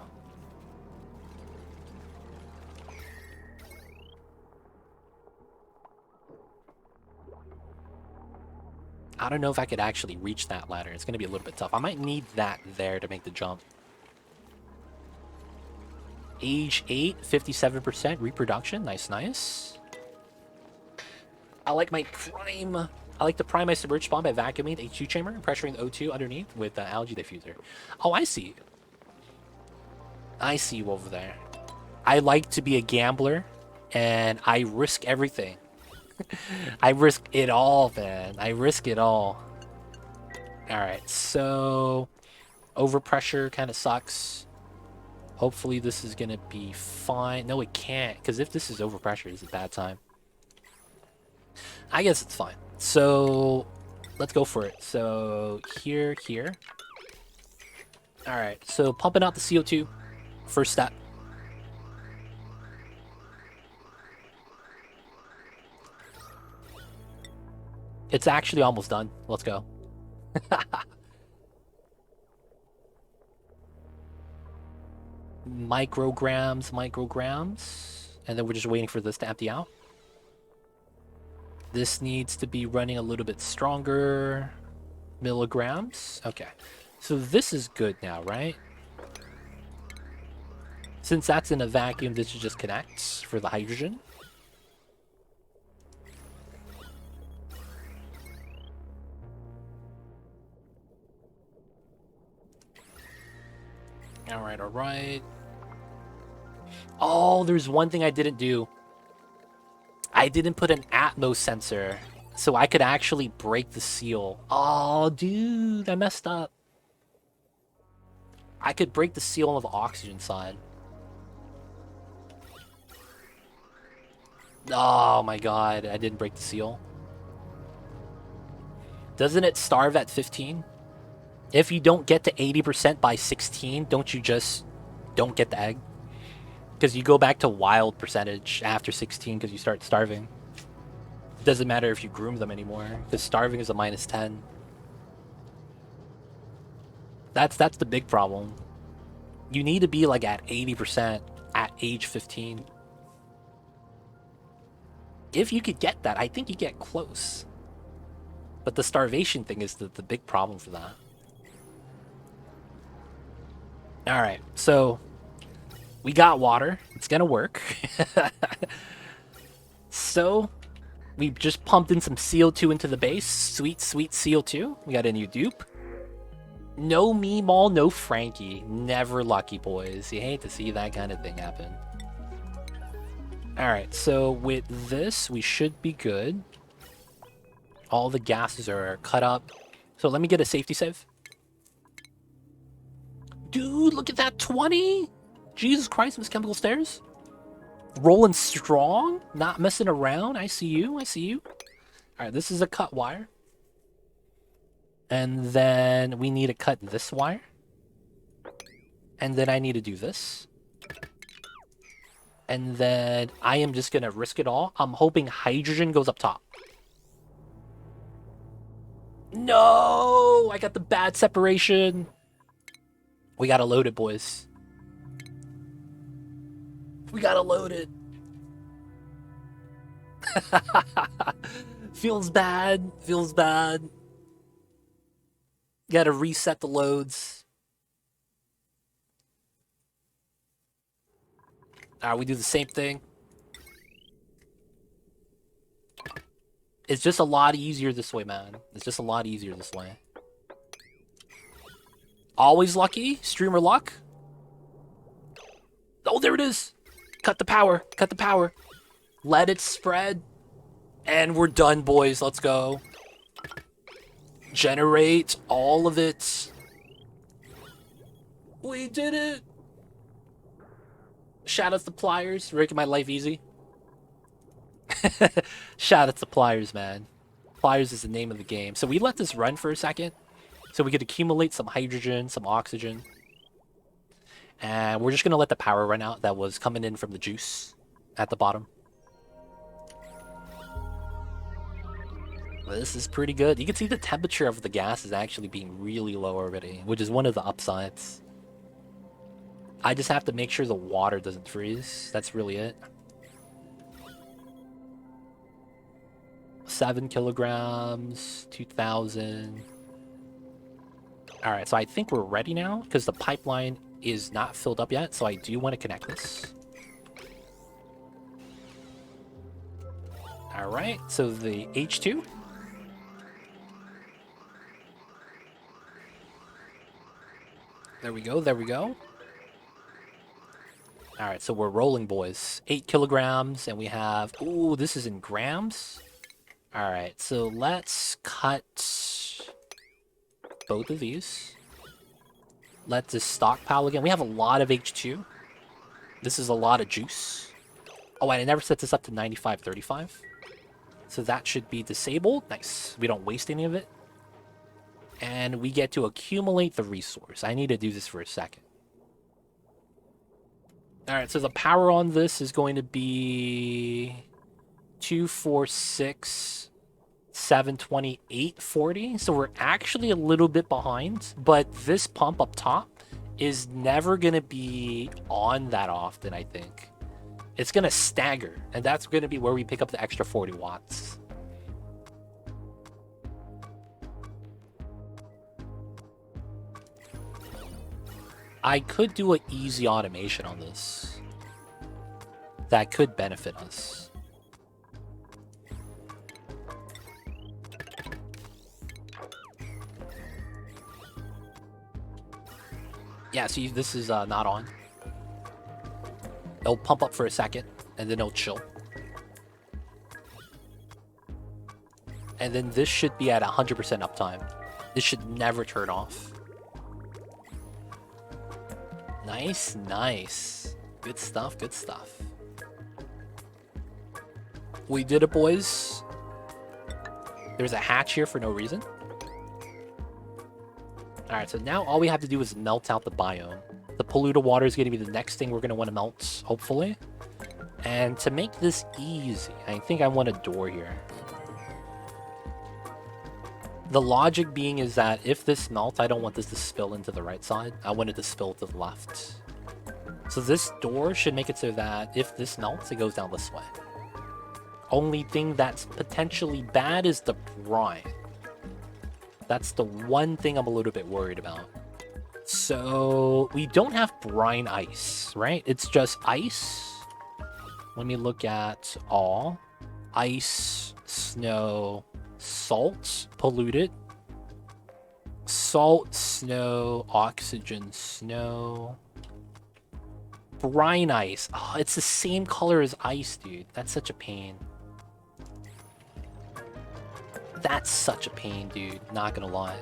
I don't know if I could actually reach that ladder. It's going to be a little bit tough. I might need that there to make the jump. Age 8, 57% reproduction. Nice. I like my prime. I like to prime my submerged spawn by vacuuming the H2 chamber and pressuring the O2 underneath with the algae diffuser. Oh, I see. I see you over there. I like to be a gambler, and I risk everything. I risk it all, man. I risk it all. Alright, so overpressure kind of sucks. Hopefully this is gonna be fine. No, it can't, because if this is overpressure, it's a bad time. I guess it's fine. So let's go for it. So here. Alright, so pumping out the CO2. First step. It's actually almost done. Let's go. Micrograms. And then we're just waiting for this to empty out. This needs to be running a little bit stronger. Milligrams. Okay. So this is good now, right? Since that's in a vacuum, this should just connect for the hydrogen. Alright, alright. Oh, there's one thing I didn't do. I didn't put an Atmos sensor, so I could actually break the seal. Oh, dude, I messed up. I could break the seal on the oxygen side. Oh my god, I didn't break the seal. Doesn't it starve at 15? If you don't get to 80% by 16, don't you just don't get the egg? Because you go back to wild percentage after 16 because you start starving. It doesn't matter if you groom them anymore because starving is a -10. That's the big problem. You need to be like at 80% at age 15. If you could get that, I think you get close. But the starvation thing is the big problem for that. Alright, so we got water. It's gonna work. So we just pumped in some CO2 into the base. Sweet, sweet CO2. We got a new dupe. No Meemaw, no Frankie. Never lucky, boys. You hate to see that kind of thing happen. Alright, so with this, we should be good. All the gases are cut up. So let me get a safety save. Dude, look at that 20! Jesus Christ, Miss Chemical Stairs. Rolling strong, not messing around. I see you, I see you. Alright, this is a cut wire. And then we need to cut this wire. And then I need to do this. And then I am just going to risk it all. I'm hoping hydrogen goes up top. No! I got the bad separation. We gotta load it, boys. We gotta load it. Feels bad. Feels bad. Gotta reset the loads. Alright, we do the same thing. It's just a lot easier this way, man. It's just a lot easier this way. Always lucky. Streamer luck. Oh, there it is. Cut the power. Cut the power. Let it spread. And we're done, boys. Let's go. Generate all of it. We did it. Shout out to Pliers. Making my life easy. Shout out to Pliers, man. Pliers is the name of the game. So we let this run for a second. So we could accumulate some hydrogen, some oxygen. And we're just going to let the power run out that was coming in from the juice at the bottom. This is pretty good. You can see the temperature of the gas is actually being really low already, which is one of the upsides. I just have to make sure the water doesn't freeze. That's really it. 7 kilograms, 2,000. Alright, so I think we're ready now, because the pipeline is not filled up yet, so I do want to connect this. Alright, so the H2. There we go, there we go. Alright, so we're rolling, boys. 8 kilograms, and we have... Ooh, this is in grams? Alright, so let's cut both of these. Let this stockpile again. We have a lot of H2. This is a lot of juice. Oh, and I never set this up to 95-35. So that should be disabled. Nice. We don't waste any of it. And we get to accumulate the resource. I need to do this for a second. Alright, so the power on this is going to be 246, 728, 40. So we're actually a little bit behind, but this pump up top is never going to be on that often, I think. It's going to stagger, and that's going to be where we pick up the extra 40 watts. I could do an easy automation on this. That could benefit us. Yeah, see, this is not on. It'll pump up for a second, and then it'll chill. And then this should be at 100% uptime. This should never turn off. Nice, nice. Good stuff, good stuff. We did it, boys. There's a hatch here for no reason. Alright, so now all we have to do is melt out the biome. The polluted water is going to be the next thing we're going to want to melt, hopefully. And to make this easy, I think I want a door here. The logic being is that if this melts, I don't want this to spill into the right side. I want it to spill to the left. So this door should make it so that if this melts, it goes down this way. Only thing that's potentially bad is the brine. That's the one thing I'm a little bit worried about. So we don't have brine ice, right? It's just ice. Let me look at all. Ice, snow, salt, polluted. Salt, snow, oxygen, snow. Brine ice. Oh, it's the same color as ice, dude. That's such a pain. That's such a pain, dude. Not gonna lie.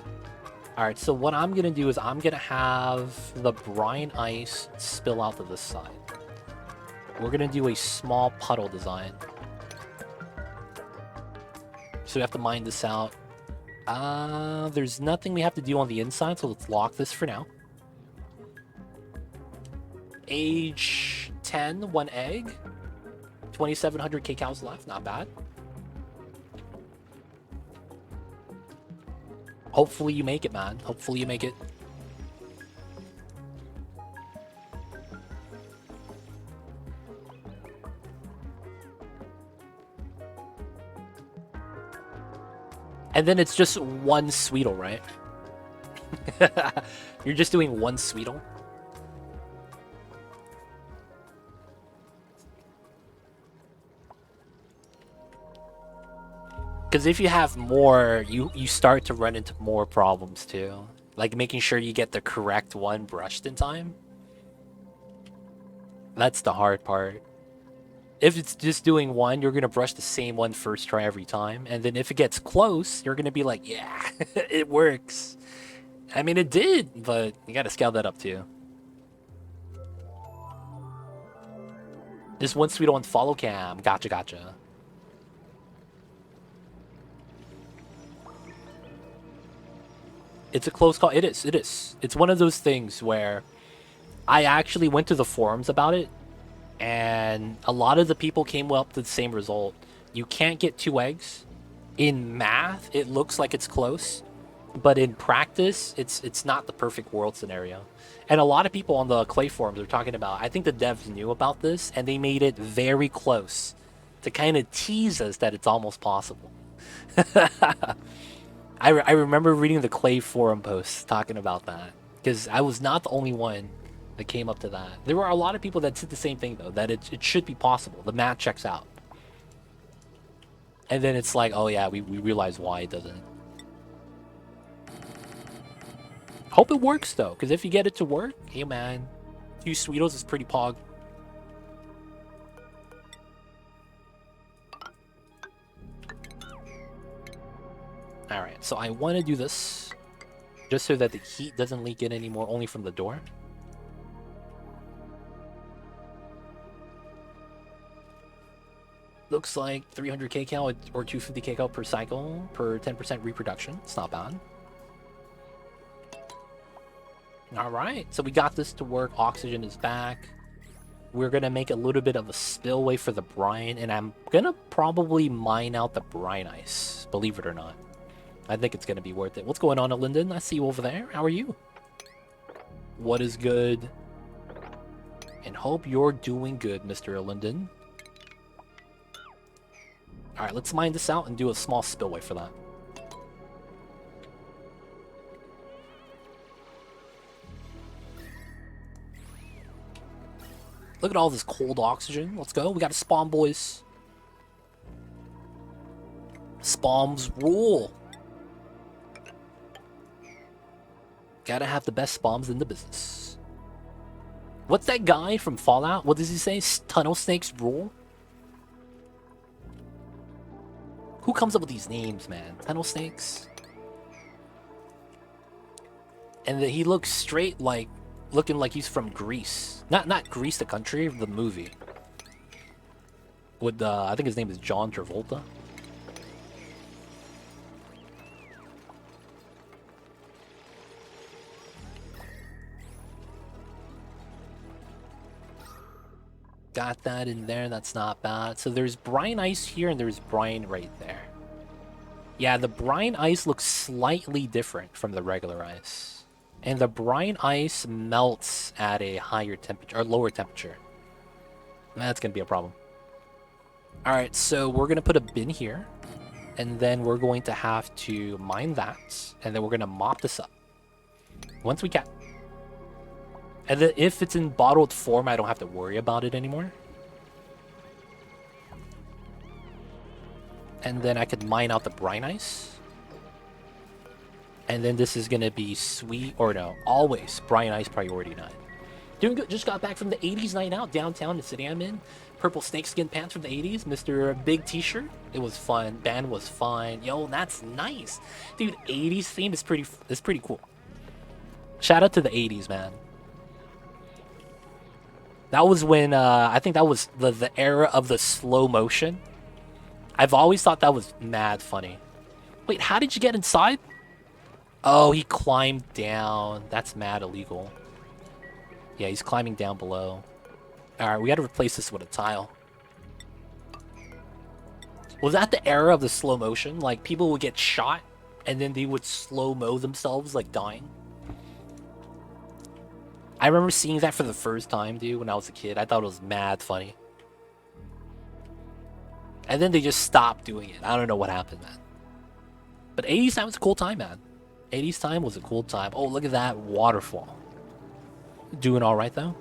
Alright, so what I'm gonna do is I'm gonna have the brine ice spill out to this side. We're gonna do a small puddle design. So we have to mine this out. There's nothing we have to do on the inside, so let's lock this for now. Age 10, 1 egg. 2,700 kcows left, not bad. Hopefully you make it, man. Hopefully you make it. And then it's just one Sweetle, right? You're just doing one Sweetle? Because if you have more, you start to run into more problems too. Like making sure you get the correct one brushed in time. That's the hard part. If it's just doing one, you're going to brush the same one first try every time. And then if it gets close, you're going to be like, yeah, it works. I mean, it did, but you got to scale that up too. Just one Sweetle on follow cam. Gotcha, gotcha. It's a close call. It is. It is. It's one of those things where I actually went to the forums about it, and a lot of the people came up to the same result. You can't get 2 eggs. In math, it looks like it's close, but in practice, it's not the perfect world scenario. And a lot of people on the Clay forums are talking about, I think the devs knew about this, and they made it very close to kind of tease us that it's almost possible. I remember reading the Clay forum posts talking about that, because I was not the only one that came up to that. There were a lot of people that said the same thing, though, that it should be possible. The math checks out. And then it's like, oh yeah, we realize why it doesn't. Hope it works, though, because if you get it to work, hey man, 2 Sweetles is pretty pog. Alright, so I want to do this just so that the heat doesn't leak in anymore, only from the door. Looks like 300 kcal or 250 kcal per cycle per 10% reproduction. It's not bad. Alright, so we got this to work. Oxygen is back. We're going to make a little bit of a spillway for the brine, and I'm going to probably mine out the brine ice, believe it or not. I think it's going to be worth it. What's going on, Linden? I see you over there. How are you? What is good? And hope you're doing good, Mr. Linden. Alright, let's mine this out and do a small spillway for that. Look at all this cold oxygen. Let's go. We got a spawn, boys. Spawns rule. Gotta have the best spawns in the business. What's that guy from Fallout? What does he say? Tunnel snakes rule? Who comes up with these names, man? Tunnel snakes? And he looks straight like... looking like he's from Greece. Not Greece the country, the movie. With, I think his name is John Travolta. Got that in there, that's not bad. So there's brine ice here and there's brine right there. Yeah, the brine ice looks slightly different from the regular ice. And the brine ice melts at a higher temperature, or lower temperature. That's gonna be a problem. Alright, so we're gonna put a bin here. And then we're going to have to mine that. And then we're gonna mop this up. Once we can. And then if it's in bottled form, I don't have to worry about it anymore. And then I could mine out the brine ice. And then this is gonna be sweet, or no, always brine ice priority 9. Doing good, just got back from the 80s night out downtown, the city I'm in. Purple snakeskin pants from the 80s, Mr. Big T-shirt. It was fun, band was fun. Yo, that's nice. Dude, 80s theme is pretty cool. Shout out to the 80s, man. That was when, I think that was the era of the slow motion. I've always thought that was mad funny. Wait, how did you get inside? Oh, he climbed down. That's mad illegal. Yeah, he's climbing down below. Alright, we gotta replace this with a tile. Was that the era of the slow motion? Like, people would get shot, and then they would slow-mo themselves, like, dying? I remember seeing that for the first time, dude, when I was a kid. I thought it was mad funny. And then they just stopped doing it. I don't know what happened, man. But 80s time was a cool time, man. 80s time was a cool time. Oh, look at that waterfall. Doing alright, though.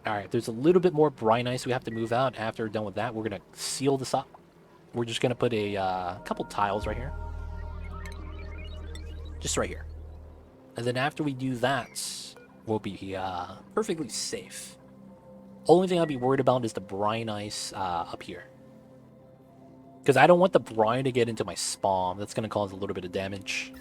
Alright, there's a little bit more brine ice we have to move out. After we're done with that, we're going to seal this up. We're just going to put a couple tiles right here. Just right here. And then after we do that, we'll be perfectly safe. Only thing I'll be worried about is the brine ice up here. Because I don't want the brine to get into my spawn. That's going to cause a little bit of damage.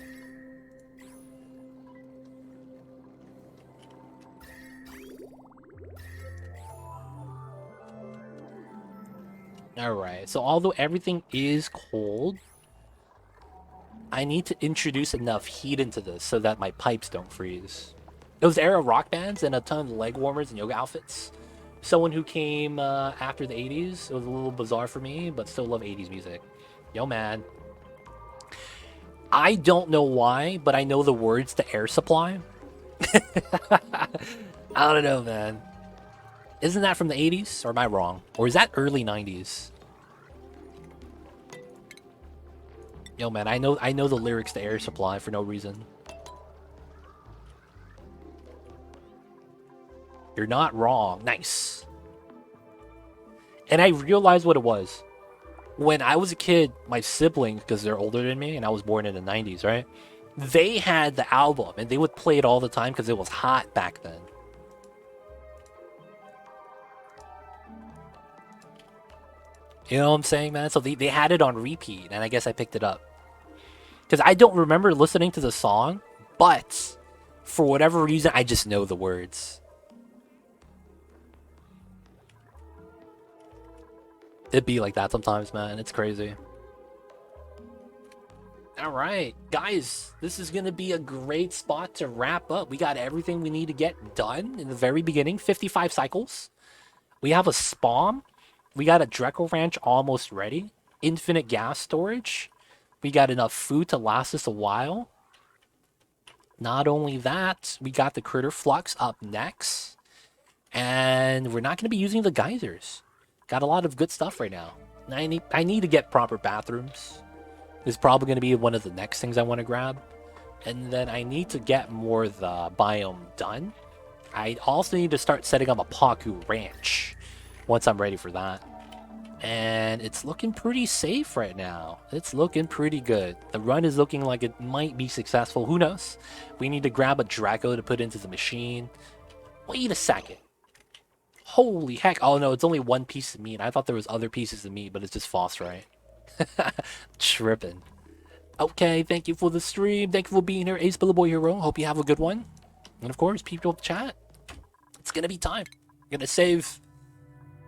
Alright, so although everything is cold, I need to introduce enough heat into this so that my pipes don't freeze. It was era rock bands and a ton of leg warmers and yoga outfits. Someone who came after the 80s, it was a little bizarre for me, but still love 80s music. Yo, man. I don't know why, but I know the words to Air Supply. I don't know, man. Isn't that from the 80s? Or am I wrong? Or is that early 90s? Yo, man, I know the lyrics to Air Supply for no reason. You're not wrong. Nice. And I realized what it was. When I was a kid, my siblings, because they're older than me, and I was born in the 90s, right? They had the album, and they would play it all the time because it was hot back then. You know what I'm saying, man? So they had it on repeat, and I guess I picked it up. Because I don't remember listening to the song, but for whatever reason, I just know the words. It'd be like that sometimes, man. It's crazy. Alright, guys, this is going to be a great spot to wrap up. We got everything we need to get done in the very beginning. 55 cycles. We have a spawn. We got a Dreco Ranch almost ready. Infinite gas storage. We got enough food to last us a while. Not only that, we got the Critter Flux up next. And we're not going to be using the Geysers. Got a lot of good stuff right now. I need to get proper bathrooms. This is probably going to be one of the next things I want to grab. And then I need to get more of the biome done. I also need to start setting up a Paku Ranch once I'm ready for that. And it's looking pretty safe right now. It's looking pretty good. The run is looking like it might be successful. Who knows? We need to grab a Draco to put into the machine. Wait a second. Holy heck. Oh no, it's only one piece of meat. I thought there was other pieces of meat, but it's just phosphorite. Tripping. Okay, thank you for the stream. Thank you for being here, Ace Boy Hero. Hope you have a good one. And of course, people chat. It's gonna be time. I'm gonna save.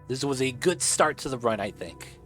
This was a good start to the run, I think.